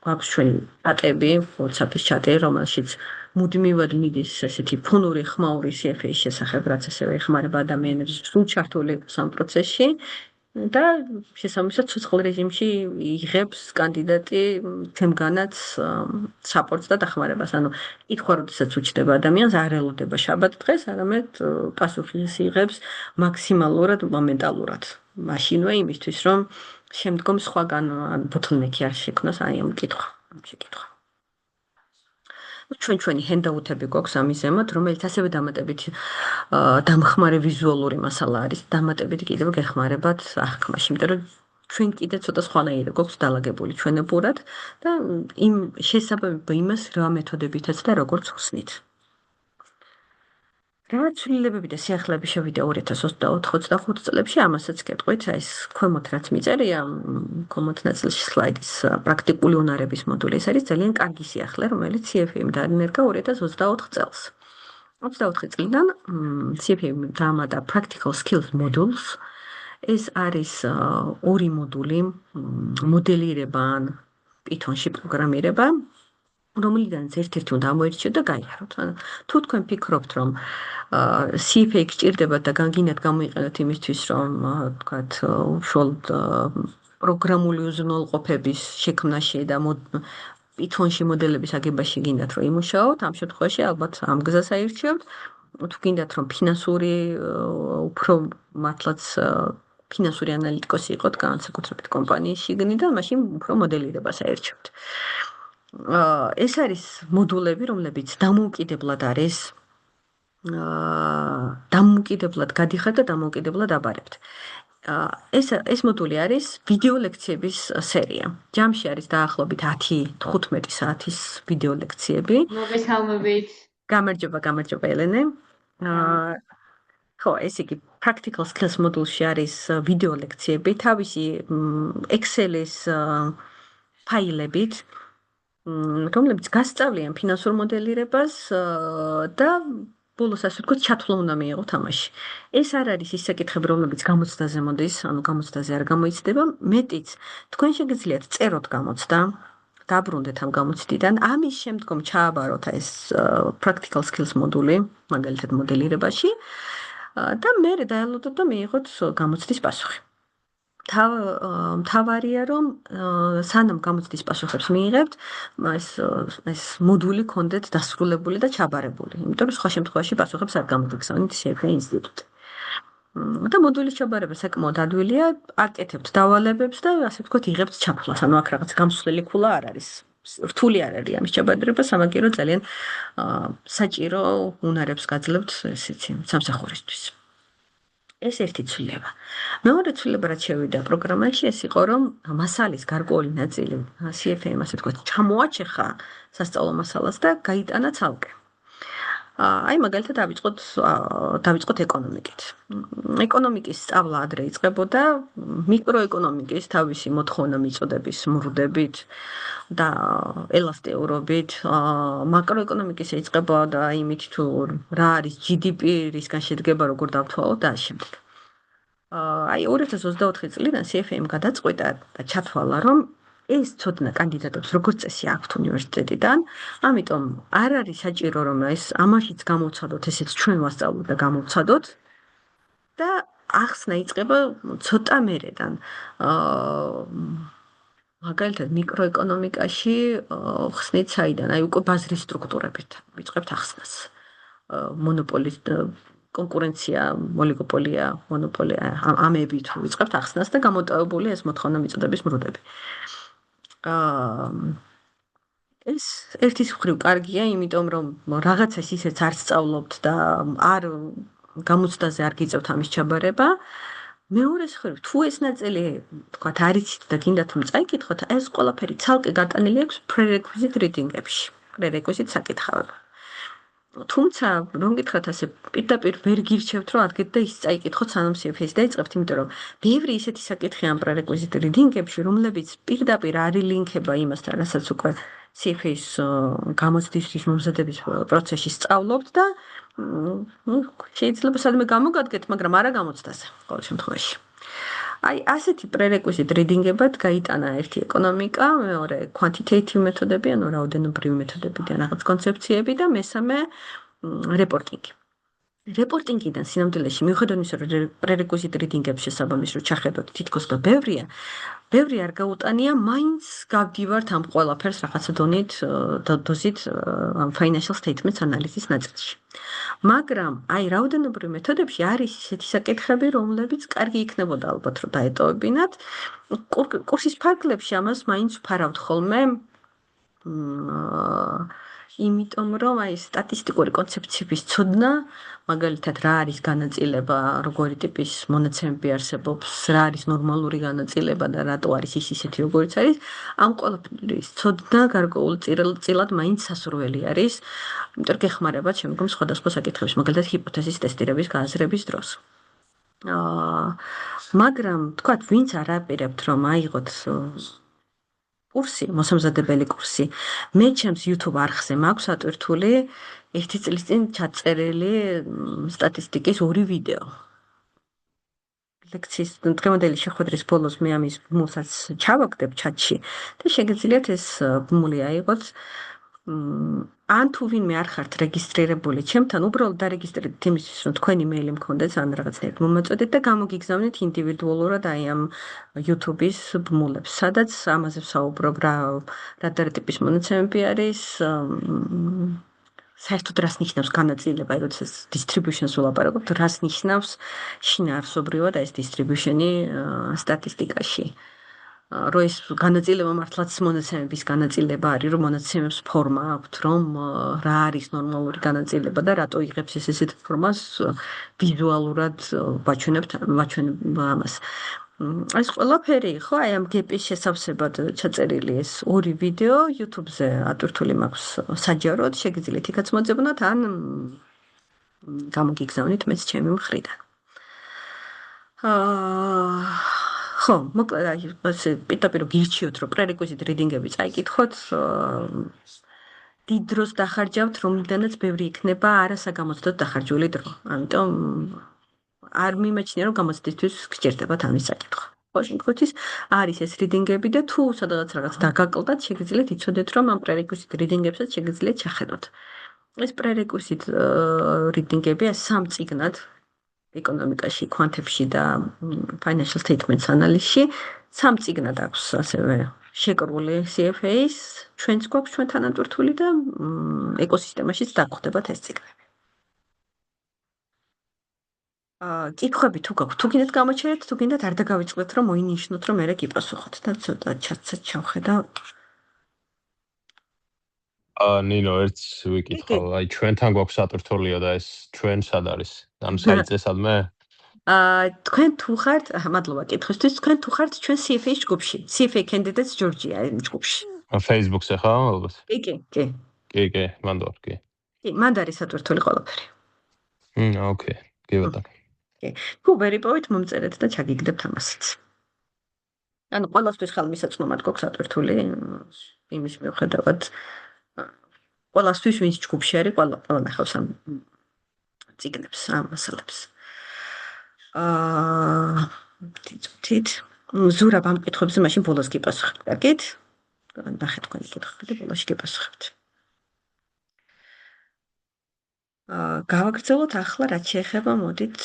გვაქვს ჩვენი ჩატები, WhatsApp-ის ჩატი, რომელშიც მუდმივად მიდის ესეთი ფონური ხმაური CFA-ის შესახებ, რაც ასევე ეხმარება ადამიანებს სულ ჩართული ამ პროცესში და შესაბამისად სოციალურ რეჟიმში იღებს კანდიდატი თემგანაც საპორტს და დახმარებას. ანუ კითხვა როდესაც უჩნდება ადამიანს, არ ელოდება შაბათ დღეს, არამედ პასუხი იღებს მაქსიმალურად მომენტალურად. მაშინვე იმისთვის, რომ შემდგომ სხვაგან ბოთლნექი არ შექმნას აი ამ შეკითხვა. ჩვენი ჰენდაუთები გვაქვს ამის ზემოთ, რომელიც ასევე დამატებით დამხმარე ვიზუალური მასალა არის, დამატებით კიდევ გეხმარებათ აღქმაში, იმიტომ რომ ჩვენ კიდე ცოტა სხვანაირად გვაქვს დალაგებული ჩვენებურად და იმ შესაბამება იმას რა მეთოდებითაც და როგორც ხსნით. რა ცვლილებები და სიახლეები შევიდა 2024-25 წლებში, ამასაც გეტყვით, ეს ქვემოთ რაც მიწერია, ქვემოთ ნაწილში სლაიდის პრაქტიკული უნარების მოდული, ეს არის ძალიან კარგი სიახლე, რომელიც CFA-მ დაანერგა 2024 წელს. 24 წლიდან CFA-მ დაამატა practical skills modules, ეს არის ორი მოდული, მოდელირება ან Python-ში პროგრამირება, რომელიდანაც ერთ-ერთი უნდა ამოერჩიოთ და გაიაროთ. თუ თქვენ ფიქრობთ, რომ CFA გჭირდებათ და განგინათ გამოიყენოთ იმისთვის, რომ თქვათ, უშუალოდ პროგრამული უზრუნველყოფების შექმნაში და Python-ში მოდელების აგებაში გინდათ რომ იმუშაოთ, ამ შემთხვევაში ალბათ ამ გზას აირჩიოთ. თუ გინდათ რომ ფინანსური უფრო მართლაც ფინანსური ანალიტიკოსი იყოთ, განსაკუთრებით კომპანიის შიგნიდან, მაშინ უფრო მოდელირებას აირჩიოთ. ეს არის მოდულები, რომლებიც დამოუკიდებლად არის დამოუკიდებლად გადიხართ და დამოუკიდებლად აბარებთ. ეს მოდული არის ვიდეო ლექციების სერია. ჯამში არის დაახლოებით 10-15 საათის ვიდეო ლექციები. მოგესალმებით. გამარჯობა ელენე. ხო, ეს იგი practical skills მოდულში არის ვიდეო ლექციები, თავისი Excel-ის ფაილებით, რომლებიც გასწავლიან ფინანსურ მოდელირებას და ბოლოს ასე ვთქვათ, ჩათვლა უნდა მიიღო თამაში. ეს არ არის ის საკითხები, რომლებიც გამოცდაზე მოდის, ანუ გამოცდაზე არ გამოიცდება, მეტიც თქვენ შეგიძლიათ წეროთ გამოცდა, დაბრუნდეთ ამ გამოცდიდან, ამის შემდგომ ჩააბაროთ ეს practical skills მოდული, მაგალითად მოდელირებაში და მერე დაელოდოთ და მიიღოთ გამოცდის პასუხი. მთავარია რომ სანამ გამოცდის პასუხებს მიიღებთ, ეს მოდული კონდეთ დასრულებული და ჩაბარებული. იმიტომ რომ სხვა შემთხვევაში პასუხებს არ გამოგიგზავნით CFA ინსტიტუტი. და მოდულის ჩაბარება საკმაოდ ადვილია, აკეთებთ დავალებებს და ასე ვთქვათ, იღებთ ჩაფლას. ანუ აქ რაღაც გამსვლელი ქულა არ არის. რთული არ არის ამის ჩაბარება, სამაგერო ძალიან საჭირო უნარებს გაძლევთ ესეთი სამსახურისთვის. ეს ერთი ცვლილება. მეორე ცვლილება რაც შევიდა პროგრამაში, ეს იყო რომ მასალის გარკვეული ნაწილი CFA-მ ასე ვთქვათ, ჩამოაჩეხა სასწავლო მასალას და გაიტანა ცალკე. აი მაგალითად დავიწყოთ ეკონომიკით. ეკონომიკის სწავლა ადრე იწყებოდა მიკროეკონომიკის თავისი მოთხოვნა მიწოდების მრუდებით და ელასტიურობით. მაკროეკონომიკის იწყებოდა იმით თუ რა არის GDP, რისგან შედგება, როგორ დავთვალოთ და ამ შემდეგ. აი 2024 წლიდან CFA-მ გადაწყვიტა და ჩათვალა, რომ ეს ცოდნა კანდიდატებს როგორც წესი აქვთ უნივერსიტეტიდან, ამიტომ არ არის საჭირო რომ ეს ამაშიც გამოვცადოთ, ესეც ჩვენ ვასწავლოთ და გამოვცადოთ და ახსნა იწყება ცოტა მერედან. მაგალითად მიკროეკონომიკაში ხსნით საიდან, აი უკვე ბაზრის სტრუქტურებით ვიწყებთ ახსნას. მონოპოლის კონკურენცია, ოლიგოპოლია, მონოპოლია, ამები თუ ვიწყებთ ახსნას და გამოტოვებული ეს მოთხოვნა მიწოდების მრუდები. ეს ერთის მხრივ კარგია, იმიტომ რომ რაღაცას ისეც არ სწავლობთ და არ გამოცდაზე არ გიწევთ ამის ჩაბარება. მეორეს მხრივ, თუ ეს ნაწილი, თქვათ, არ იცით და გინდათ რომ წაიკითხოთ, ეს ყველაფერი ცალკე გატანილი აქვს prerequisite reading-ებში, prerequisite საკითხავება. თუმცა, რომ გითხრათ ასე, პირდაპირ ვერ გირჩევთ, რომ ადგეთ და ის წაიკითხოთ, სანამ CFA-ს დაიწყებთ, იმიტომ რომ ბევრი ისეთი საკითხია ამ prerequisite reading-ებში, რომლებიც პირდაპირ არ ილინქება იმასთან, რასაც უკვე CFA-ს გამოცდის მომზადების პროცესში სწავლობთ და შეიძლება სადმე გამოგადგეთ, მაგრამ არა გამოცდაზე, ყოველ შემთხვევაში. აი, ასეთი prerequisite reading-ებად გაიტანა ერთი ეკონომიკა, მეორე quantitative მეთოდები, ანუ რაოდენობრივი მეთოდები და რაღაც კონცეფციები და მესამე რეპორტინგი. რეპორტინგიდან სინამდვილეში მიუხედავად იმისა, რომ prerequisite reading-ებს შესაბამის რო ჩახედოთ, თითქოს და ბევრი არ გაუტანია, მაინც გავდივართ ამ ყველაფერს რაღაცა დოზით ამ financial statements analysis ნაწილში. მაგრამ აი რაოდენობრივ მეთოდებში არის ისეთი საკითხები, რომლებიც კარგი იქნებოდა ალბათ რომ დაეტოვებინათ. კურსის ფარგლებში ამას მაინც ვფარავთ ხოლმე. იმიტომ რომ აი სტატისტიკური კონცეფციების ცოდნა, მაგალითად რა არის განაწილება, როგორი ტიპის მონაცემები არსებობს, რა არის ნორმალური განაწილება და რატო არის ის ისეთი როგორიც არის, ამ ყველაფრის ცოდნა გარკვეულწილად მაინც სასურველი არის, იმიტომ რომ გეხმარებათ შემდგომ სხვადასხვა საკითხებში, მაგალითად ჰიპოთეზის ტესტირების გააზრების დროს. მაგრამ თქვათ, ვინც არ აპირებთ რომ აიღოთ კურსი, მოსამზადებელი კურსი. მე ჩემს YouTube არხზე მაქვს ატვირთული 1 წლის წინ ჩაწერილი სტატისტიკის 2 ვიდეო. ლექციის დღევანდელი შეხვედრის ბოლოს მე ამის ბმულსაც ჩავაგდებ ჩატში და შეგიძლიათ ეს ბმული აიღოთ. ან თუ ვინმე არ ხართ რეგისტრირებული ჩემთან, უბრალოდ დარეგისტრირდით იმისთვის, რომ თქვენი მეილი მქონდეს ან რაღაცნაირად მომაწოდეთ და გამოგიგზავნით ინდივიდუალურად აი ამ YouTube-ის ბმულებს, სადაც ამაზე ვსაუბრობ, რა ტიპის მონაცემები არის, საერთოდ რას ნიშნავს განაწილება, როდესაც distribution-ს ვლაპარაკობთ, რას ნიშნავს შინაარსობრივად ეს distribution-ი სტატისტიკაში. რომ ეს განაწილება მართლაც მონაცემების განაწილება არის, რომ მონაცემებს ფორმა აქვთ, რომ რა არის ნორმალური განაწილება და რატო იღებს ესეთ ფორმას ვიზუალურად ვაჩვენებ ამას. ეს ყველაფერი, ხო, აი ამ გეპის შესავსებად ჩაწერილი ეს 2 ვიდეო YouTube-ზე ატვირთული მაქვს საჯაროდ, შეგიძლიათ იქაც მოძებნოთ ან გამოგიგზავნით მეც ჩემი მხრიდან. ხო, მოკლედ აი ასე პირდაპირ გირჩიოთ, რომ prerequisite reading-ები წაიკითხოთ, დიდ დროს დახარჯავთ, რომლიდანაც ბევრი იქნება არასაგამოცდოდ დახარჯული დრო. ამიტომ არ მიმაჩნია, რომ გამოცდისთვის გჭირდებათ ამის საკითხვა. ყოველ შემთხვევაში არის ეს reading-ები და თუ სადღაც რაღაც დაგაკლდათ, შეგიძლიათ იცოდეთ, რომ ამ prerequisite reading-ებსაც შეგიძლიათ ჩახედოთ. ეს prerequisite reading-ები 3 წიგნად ეკონომიკაში, კვანტებში და financial statements analysis-ში 3 წიგნად აქვს ასევე შეკრული CFA-ის, ჩვენც გვაქვს ჩვენთან ატვირთული და ეკოსისტემაშიც დაგხვდებათ ეს წიგნები. კითხვები თუ გაქვთ, თუ გინდათ გამოჩერეთ, თუ გინდათ არ დაგავიწყდეთ, რომ მოინიშნოთ, რომ მერე გიპასუხოთ და ცოტა ჩატსაც ჩავხედავ. ნინო, ერთ ვიკითხავ, აი ჩვენთან გვაქვს ატვირთულია და ეს ჩვენ სად არის? ანუ საიტზე სადმე? თქვენ თუ ხართ, მადლობა კითხვისთვის, თქვენ თუ ხართ ჩვენ CFA-ის ჯგუფში, CFA candidates Georgia ჯგუფში. Facebook-ზე ხა, ალბათ? კი. კი, მანდ ვარ, კი. კი, მანდ არის სატვირთული ყველაფერი. ოკეი, კი ბატონო. კი. თუ ვერ იპოვით, მომწერეთ და ჩაგიგდებთ ამასაც. ანუ ყველასთვის ხელმისაწვდომად გვაქვს სატვირთული იმის მიუხედავად ყველასთვის ვინც ჯგუფში არის, ყველა ნახავს ამ წიგნებს, ამ მასალებს. თით ზურაბ ამ კითხვებზე მაშინ ბოლოს გიპასუხებთ, კარგით? ნახეთ თქვენი კითხვები და ბოლოს გიპასუხებთ. გავაგრძელოთ ახლა რაც შეეხება მოდით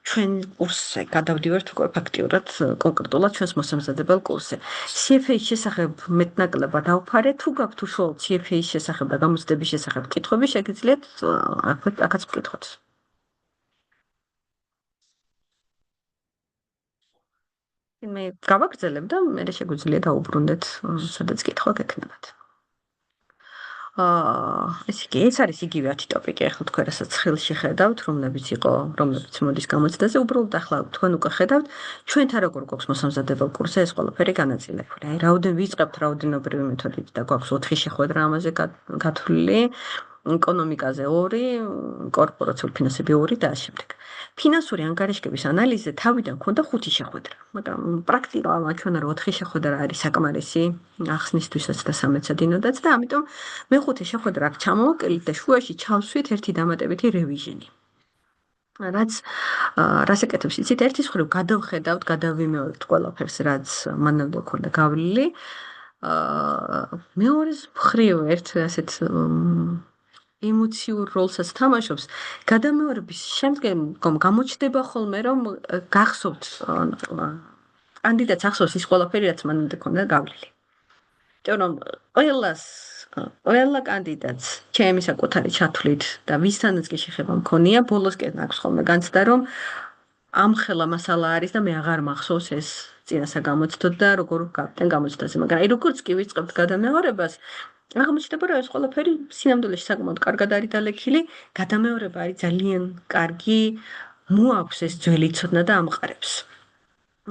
ჩვენ კურსზე გადავდივართ უკვე ფაქტიურად კონკრეტულად ჩვენს მოსამზადებელ კურსზე. CFA-ის შესახებ მეტნაკლებად დავფარეთ, თუ გაქვთ უშუალოდ CFA-ის შესახებ და გამოცდების შესახებ კითხვები, შეგიძლიათ აქაც ვკითხოთ. მე გავაგრძელებ და მე შეგვიძლია დავუბრუნდეთ, სადაც კითხვა გექნებათ. ესე იგი, ეს არის იგივე 10 ტოპიკი, ახლა თქვენ რასაც ხელში ხედავთ, რომლებიც მოდის გამოცდაზე, უბრალოდ ახლა თქვენ უკვე ხედავთ, ჩვენთან როგორ გვაქვს მოსამზადებელ კურსზე ეს ყველაფერი განაწილებული. აი, ვიწყებთ რაოდენობრივი მეთოდით და გვაქვს 4 შეხვედრა ამაზე გათვლილი, ეკონომიკაზე 2, კორპორაციული ფინანსები 2 და ამ შემდეგ. ფინანსური ანგარიშგების ანალიზზე თავიდან მქონდა 5 შეხვედრა, მაგრამ პრაქტიკულად ჩვენ 4 შეხვედრა არის საკმარისი ახსნისთვისაც და სამეცადინოდაც და ამიტომ მე 5 შეხვედრა აქ ჩამოვაკელით და შუაში ჩავსვით ერთი დამატებითი რევიზიენი. რას ეკეთებს იცით? ერთის მხრივ გადავხედავთ, გადავიმეორებთ ყველაფერს, რაც მანამდე ქონდა გავლილი. მეორეს მხრივ ერთ ასეთ ემოციურ როლსაც თამაშობს. გადამეორების შემდგომ გამოჩნდება ხოლმე, რომ გახსოვთ კანდიდატს ახსოვს ის ყველაფერი, რაც მანამდე ქონდა გავლილი. იმიტომ რომ ყველა კანდიდატს ჩემი საკუთარი ჩათვლით და ვისთანაც კი შეხება მქონია, ბოლოსკენ აქვს ხოლმე განცდა, რომ ამხელა მასალა არის და მე აღარ მახსოვს ეს წინასა გამოცდოთ და როგორ გავხდენ გამოცდაზე. მაგრამ აი როგორც კი ვიწყებთ გადამეორებას, აღმოჩნდება, რომ ეს ყველაფერი სინამდვილეში საკმაოდ კარგად არის დალექილი, გადამეორება არის ძალიან კარგი, მოაქვს ეს ძველი ცოდნა და ამყარებს.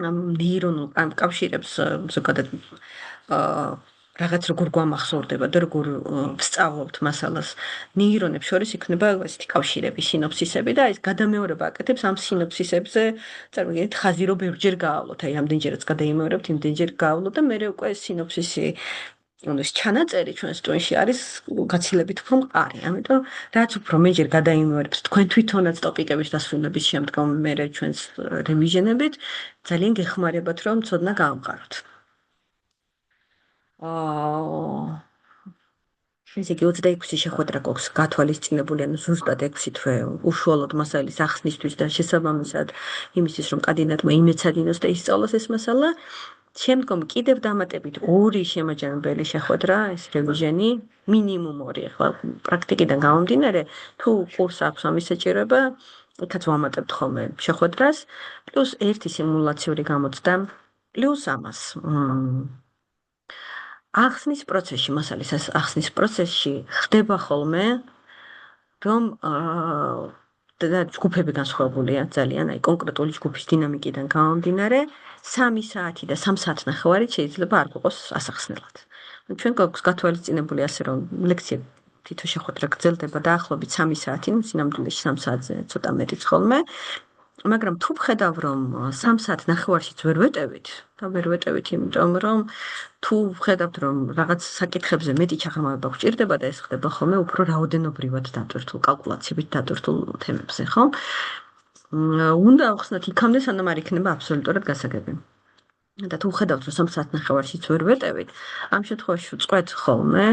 ნეირონულ კავშირებს ზოგადად რაღაც როგორ გვამახსოვრდება და როგორ ვსწავლობთ მასალას. ნეირონებს შორის იქნება ესეთი კავშირები, სინოფსისები და ეს გადამეორება აკეთებს ამ სინოფსისებზე, წარმოგიდგენთ, ხაზი რო ბევრჯერ გაავლოთ, აი ამდენჯერაც გადაიმეორებთ, იმდენჯერ გაავლოთ და მერე უკვე ეს სინოფსისი ეს ჩანაწერი ჩვენს ტვინში არის გაცილებით უფრო მყარი. ამიტომ რაც უფრო მეჯერ გადაიმეორებთ თქვენ თვითონაც ტოპიკების დასრულების შემდგომ მერე ჩვენს რევიზიონებით, ძალიან გეხმარებათ, რომ ცოდნა გაამყაროთ. ესე იგი 26 შეხვედრა გვაქვს გათვალისწინებული, ანუ ზუსტად 6 თვე უშუალოდ მასალის ახსნისთვის და შესაბამისად იმისთვის, რომ კანდიდატმა იმეცადინოს და ისწავლოს ეს მასალა. შემდგომ კიდევ დამატებით 2 შემაჯამებელი შეხვედრა, ეს რევიზიონი, მინიმუმ 2, ახლა პრაქტიკიდან გამომდინარე, თუ კურსს აქვს ამის საჭიროება, იქაც ვამატებთ ხოლმე შეხვედრას, პლუს 1 სიმულაციური გამოცდა, პლუს ამას. ახსნის პროცესში, მასალის ახსნის პროცესში ხდება ხოლმე, რომ და ჯგუფები განსხვავებულია ძალიან, აი კონკრეტული ჯგუფის დინამიკიდან გამომდინარე, 3 საათი და 3 საათნახევარით შეიძლება არ გვიყოს ასახსნელად. ჩვენ გვაქვს გათვალისწინებული ასე, რომ ლექცია თითო შეხვედრა გრძელდება დაახლოებით 3 საათი, სინამდვილეში 3 საათზე ცოტა მეტიც ხოლმე. მაგრამ თუ ვხედავ, რომ 3 საათნახევარშიც ვერ ვეტევით, იმიტომ რომ თუ ვხედავთ, რომ რაღაც საკითხებზე მეტი ჩაღრმავება გვჭირდება და ეს ხდება ხოლმე უფრო რაოდენობრივად დატვირთულ კალკულაციებით დატვირთულ თემებზე, ხო? უნდა ავხსნათ იქამდე, სანამ არ იქნება აბსოლუტურად გასაგები. და თუ ვხედავთ, რომ 3 საათნახევარშიც ვერ ვეტევით, ამ შემთხვევაში ვწყვეთ ხოლმე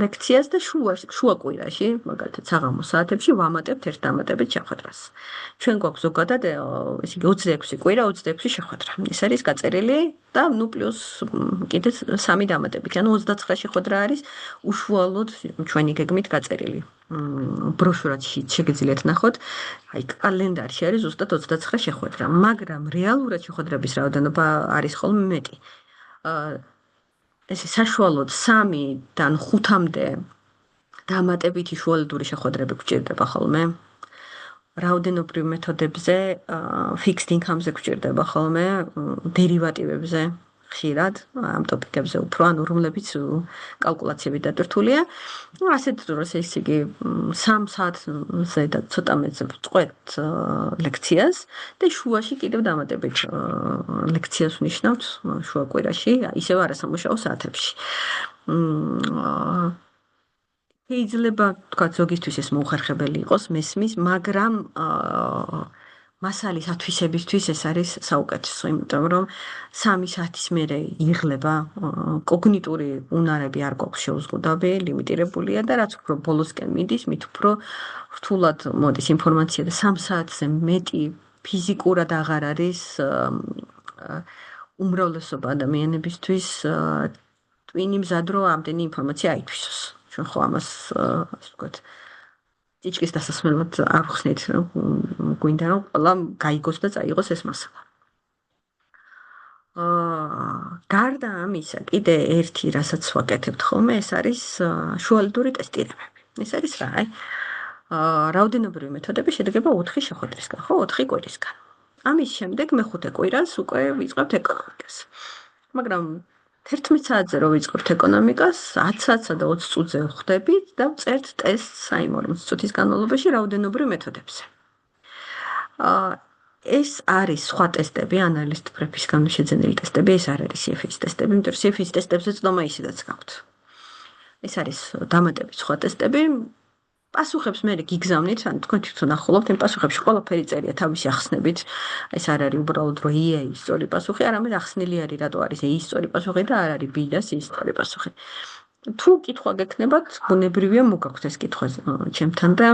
ლექციას და შუა კვირაში, მაგალითად საღამოს საათებში ვამატებთ ერთ დამატებით შეხვედრას. ჩვენ გვაქვს ზოგადად, ესე იგი 26 კვირა, 26 შეხვედრა. ეს არის გაწერილი და ნუ პლუს კიდე 3 დამატებით, ანუ 29 შეხვედრა არის უშუალოდ ჩვენი გეგმით გაწერილი. ბროშურაში შეგიძლიათ ნახოთ, აი კალენდარში არის ზუსტად 29 შეხვედრა, მაგრამ რეალურად შეხვედრების რაოდენობა არის ხოლმე მეტი. ესე საშუალოდ 3-დან 5-მდე დამატებითი შუალედური შეხვედრები გვჭირდება ხოლმე. რაოდენობრივ მეთოდებზე, fixed income-ზე გვჭირდება ხოლმე, დერივატივებზე, ხშირად ამ ტოპიკებზე უფრო, ანუ რომლებიც კალკულაციებით დატვირთულია. ასეთ დროს ესე იგი 3 საათზე და ცოტა მეტზე ვწყვეტ ლექციას და შუაში კიდევ დამატებით ლექციას ვნიშნავთ შუა კვირაში, ისევ არასამუშაო საათებში. შეიძლება თქვა ზოგისთვის ეს მოუხერხებელი იყოს, მესმის, მაგრამ მასალის ათვისებისთვის ეს არის საუკეთესო, იმიტომ რომ 3 საათის მერე იღლება კოგნიტური უნარები არ გვაქვს შეუზღუდავი, ლიმიტირებულია და რაც უფრო ბოლოსკენ მიდის, მით უფრო რთულად მოდის ინფორმაცია და 3 საათზე მეტი ფიზიკურად აღარ არის უმრავლესობა ადამიანებისთვის ტვინი მზად რო ამდენი ინფორმაცია აითვისოს. ჩვენ ხო ამას ასე ვთქვათ ტიჩკის დასასმელად არ ვხსნით, გვინდა რომ ყველა გაიგოს და წაიღოს ეს მასალა. გარდა ამისა, კიდე ერთი რასაც ვაკეთებთ ხოლმე, ეს არის შუალედური ტესტირებები. ეს არის რა? რაოდენობრივი მეთოდები შედგება 4 შეხვედრისგან, ხო, 4 კვირისგან. ამის შემდეგ მე-5 კვირას უკვე ვიწყებთ ეკონომიკას. მაგრამ 11 საათზე რო ვიწყებთ ეკონომიკას, 10 საათსა და 20 წუთზე ვხვდებით და ვწერთ ტესტს აი 40 წუთის განმავლობაში რაოდენობრივ მეთოდებზე. ეს არის სხვა ტესტები, ანალისტ პრეფის განმშეძენილი ტესტები, ეს არ არის CFA-ის ტესტები, იმიტომ რომ CFA-ის ტესტებზე წდომა ისედაც გაქვთ. ეს არის დამატებით სხვა ტესტები. პასუხებს მე გიგზავნით, ან თქვენ თვითონ ახოლობთ, იმ პასუხებში ყველაფერი წერია თავისი ახსნებით. ეს არ არის უბრალოდ რომ A-ის სწორი პასუხი, არამედ ახსნილი არის რატო არის A-ის სწორი პასუხი და არ არის B და C-ის სწორი პასუხი. თუ კითხვა გექნებათ, ბუნებრივია მოგაქვთ ეს კითხვა ჩემთან და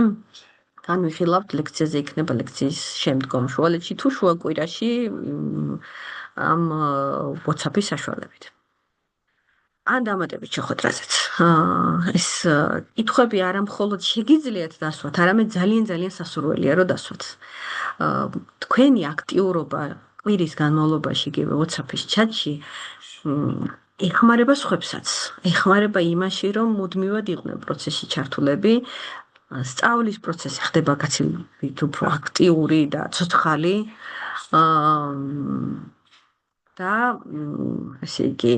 განვიხილავთ ლექციაზე იქნება ლექციის შემდგომ შუალედში თუ შუა კვირაში ამ WhatsApp-ის საშუალებით. ან დამატებით შეხვედრაზეც. ეს კითხვები არა მხოლოდ შეგიძლიათ დასვათ, არამედ ძალიან სასურველია რომ დასვათ. თქვენი აქტიურობა კვირის განმავლობაში იგივე WhatsApp-ის ჩატში ეხმარება სხვებსაც. ეხმარება იმაში, რომ მუდმივად იყვნენ პროცესში ჩართულები. სწავლის პროცესი ხდება გაცილებით უფრო აქტიური და ცოცხალი. და ესე იგი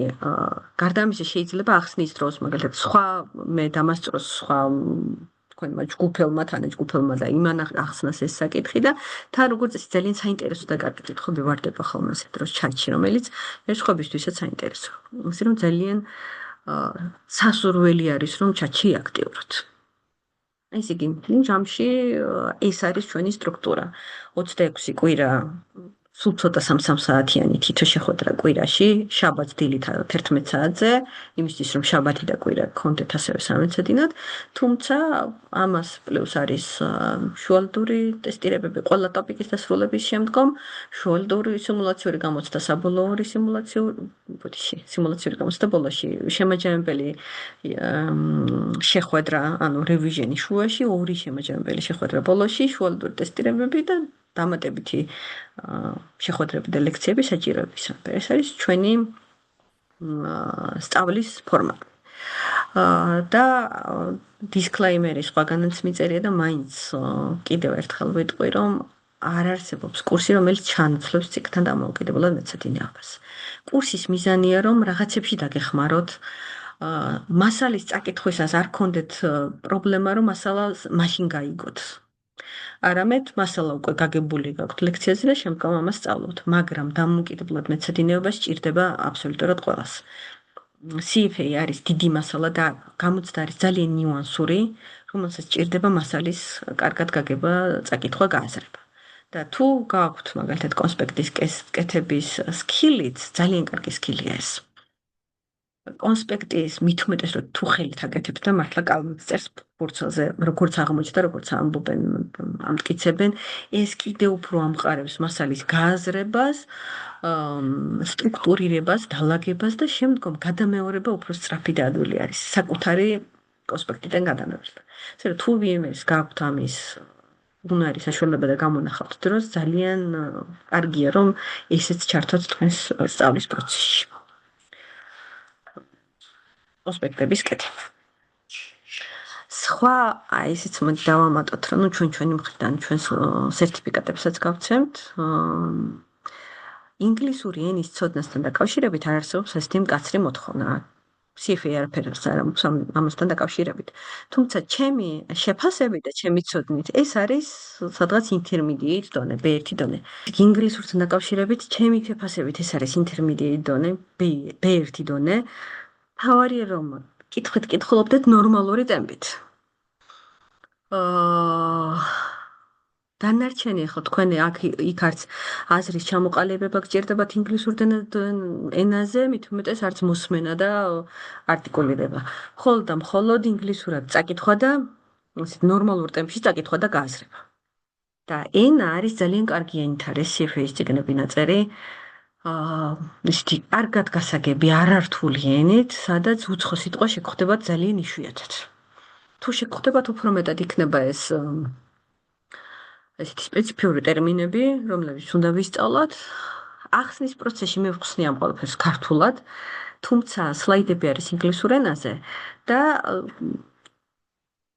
გარდა ამისა შეიძლება ახსნის დროს მაგალითად სხვა მე დამასწროს სხვა თქვენმა ჯგუფელმა თანაჯგუფელმა და იმან ახსნას ეს საკითხი და თან როგორც ეს ძალიან საინტერესო და კარგი კითხვები ვარდება ხოლმე ასეთ დროს ჩატში რომელიც ერთხვებისთვისაც საინტერესო. ისე რომ ძალიან სასურველი არის რომ ჩატში აქტიუროთ. ესე იგი ჯამში ეს არის ჩვენი სტრუქტურა. 26 კვირა სულ ცოტა 3 საათიანი თითო შეხვედრა კვირაში, შაბათს დილით 11 საათზე, იმისთვის რომ შაბათი და კვირა გქონდეთ ასევე სამეცადინად, თუმცა ამას პლუს არის შუალედური ტესტირებები ყველა ტოპიკის დასრულების შემდგომ, შუალედური სიმულაციური გამოცდა, საბოლოო სიმულაციური გამოცდა ბოლოში, შემაჯამებელი შეხვედრა, ანუ რევიზიენი შუაში, 2 შემაჯამებელი შეხვედრა ბოლოში, შუალედური ტესტირებები და დამატებითი შეხვედრები და ლექციები საჭიროებისამებრ. ეს არის ჩვენი სწავლის ფორმატი. და დისკლეიმერი სხვაგანაც მიწერია და მაინც კიდევ ერთხელ ვიტყვი, რომ არ არსებობს კურსი, რომელიც ჩანაცვლებს ციკლთან დამოუკიდებლად მეცადინეობას. კურსის მიზანია, რომ რაღაცებში დაგეხმაროთ, მასალის წაკითხვისას არ გქონდეთ პრობლემა, რომ მასალას მაშინ გაიგოთ. არამედ მასალა უკვე გაგებული გაქვთ ლექციაზე და შემდგომ ამას სწავლობთ, მაგრამ დამოუკიდებლად მეცადინეობა სჭირდება აბსოლუტურად ყველას. CFA არის დიდი მასალა და გამოცდა არის ძალიან ნიუანსური, რომელსაც სჭირდება მასალის კარგად გაგება, წაკითხვა, გააზრება. და თუ გაქვთ მაგალითად კონსპექტის კეთების სკილიც, ძალიან კარგი სკილია ეს. კონსპექტის მithumetes რომ თუ ხელით აკეთებთ და მართლა კალმით წერს ფურცელზე, როგორც აღმოჩნდა, როგორც ამბობენ, ამტკიცებენ, ეს კიდევ უფრო ამყარებს მასალის გააზრებას, სტრუქტურირებას, დალაგებას და შემდგომ გადამეორება უფრო სწრაფი და ადვილი არის საკუთარი კონსპექტიდან გადამეორება. ესე რომ თუ ვინმეს გაქვთ ამის უნარი საშუალება და გამონახავთ დროს, ძალიან კარგია რომ ესეც ჩართოთ თქვენს სწავლის პროცესში. კონსპექტების კეთება. სხვა აი ესეც მოდი დავამატოთ, რომ ჩვენი მხრიდან ჩვენს სერტიფიკატებსაც გავცემთ. ინგლისური ენის ცოდნასთან დაკავშირებით არ არსებობს ესეთი მკაცრი მოთხოვნა. CFA არაფერს არ აქვს ამასთან დაკავშირებით. თუმცა ჩემი შეფასებით და ჩემი ცოდნით ეს არის სადღაც intermediate დონე, B1 დონე. ინგლისურთან დაკავშირებით ჩემი შეფასებით ეს არის intermediate დონე, B1 დონე. თავარია რომ კითხულობდეთ ნორმალური ტემპით. დანარჩენი ხო თქვენი იქ არც აზრის ჩამოყალიბება გჭირდებათ ინგლისურ ენაზე, მით უმეტეს არც მოსმენა და არტიკულირება. მხოლოდ და მხოლოდ ინგლისურად წაკითხვა და ისეთ ნორმალურ ტემპში წაკითხვა და გააზრება. და ენა არის ძალიან კარგი ენითარეს CFA-ის წიგნები ნაწერი. ისეთი კარგად გასაგები არართული ენით, სადაც უცხო სიტყვა შეგხვდებათ ძალიან იშვიათად. თუ შეგხვდებათ უფრო მეტად იქნება ეს ესეთი სპეციფიური ტერმინები, რომლებიც უნდა ვისწავლოთ. ახსნის პროცესში მე ვხსნი ამ ყველაფერს ქართულად, თუმცა სლაიდები არის ინგლისურ ენაზე და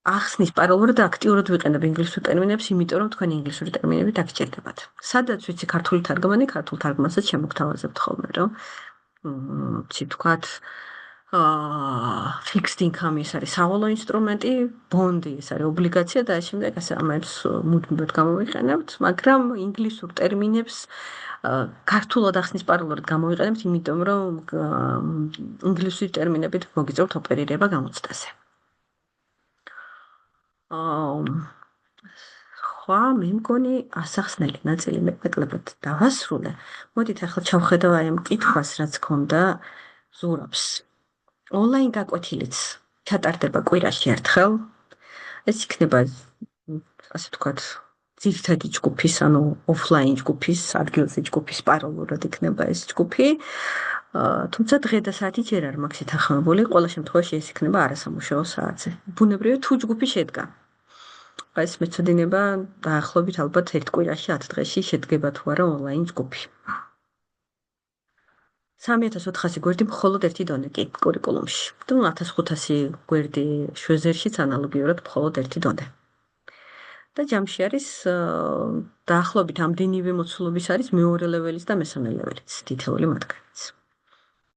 ახსნის პარალელურად და აქტიურად ვიყენებ ინგლისურ ტერმინებს, იმიტომ რომ თქვენი ინგლისური ტერმინები დაგჭირდებათ. სადაც ვიცი ქართული თარგმანი, ქართულ თარგმანსაც შემოგთავაზებთ ხოლმე, რომ ვთქვათ, fixed income ის არის სავალო ინსტრუმენტი, ბონდი ის არის ობლიგაცია და შემდეგ ასე ამებს მუდმივად გამოვიყენებთ, მაგრამ ინგლისურ ტერმინებს ქართულად ახსნის პარალელურად გამოვიყენებთ, იმიტომ რომ ინგლისური ტერმინებით მოგიწევთ ოპერირება გამოცდაზე. ხვა მე მგონი ასახსნელი ნაწილი მეტნაკლებად დავასრულე. მოდით ახლა ჩავხედავ აი ამ კითხვას, რაც ქონდა ზურაბს. ონლაინ გაკვეთილიც ჩატარდება კვირაში ერთხელ. ეს იქნება ასე ვთქვათ, ძირითადი ჯგუფის, ანუ ოფლაინ ჯგუფის, ადგილზე ჯგუფის პარალელურად იქნება ეს ჯგუფი. თუმცა დღე და საათი ჯერ არ მაქვს ეთანხმებული, ყველა შემთხვევაში ეს იქნება არასამუშაო საათზე. ბუნებრივია თუ ჯგუფი შედგა. ეს მეცოდინება დაახლოებით ალბათ ერთ კვირაში 10 დღეში შედგება თუ არა ონლაინ ჯგუფი. 3400 გვერდი მხოლოდ ერთი დონე კი კურიკულუმში. თუ 1500 გვერდი შვეზერშიც ანალოგიურად მხოლოდ ერთი დონე. და ჯამში არის დაახლოებით ამდენივე მოცულობის არის მეორე ლეველის და მესამე ლეველის თითოეული მათგანიც.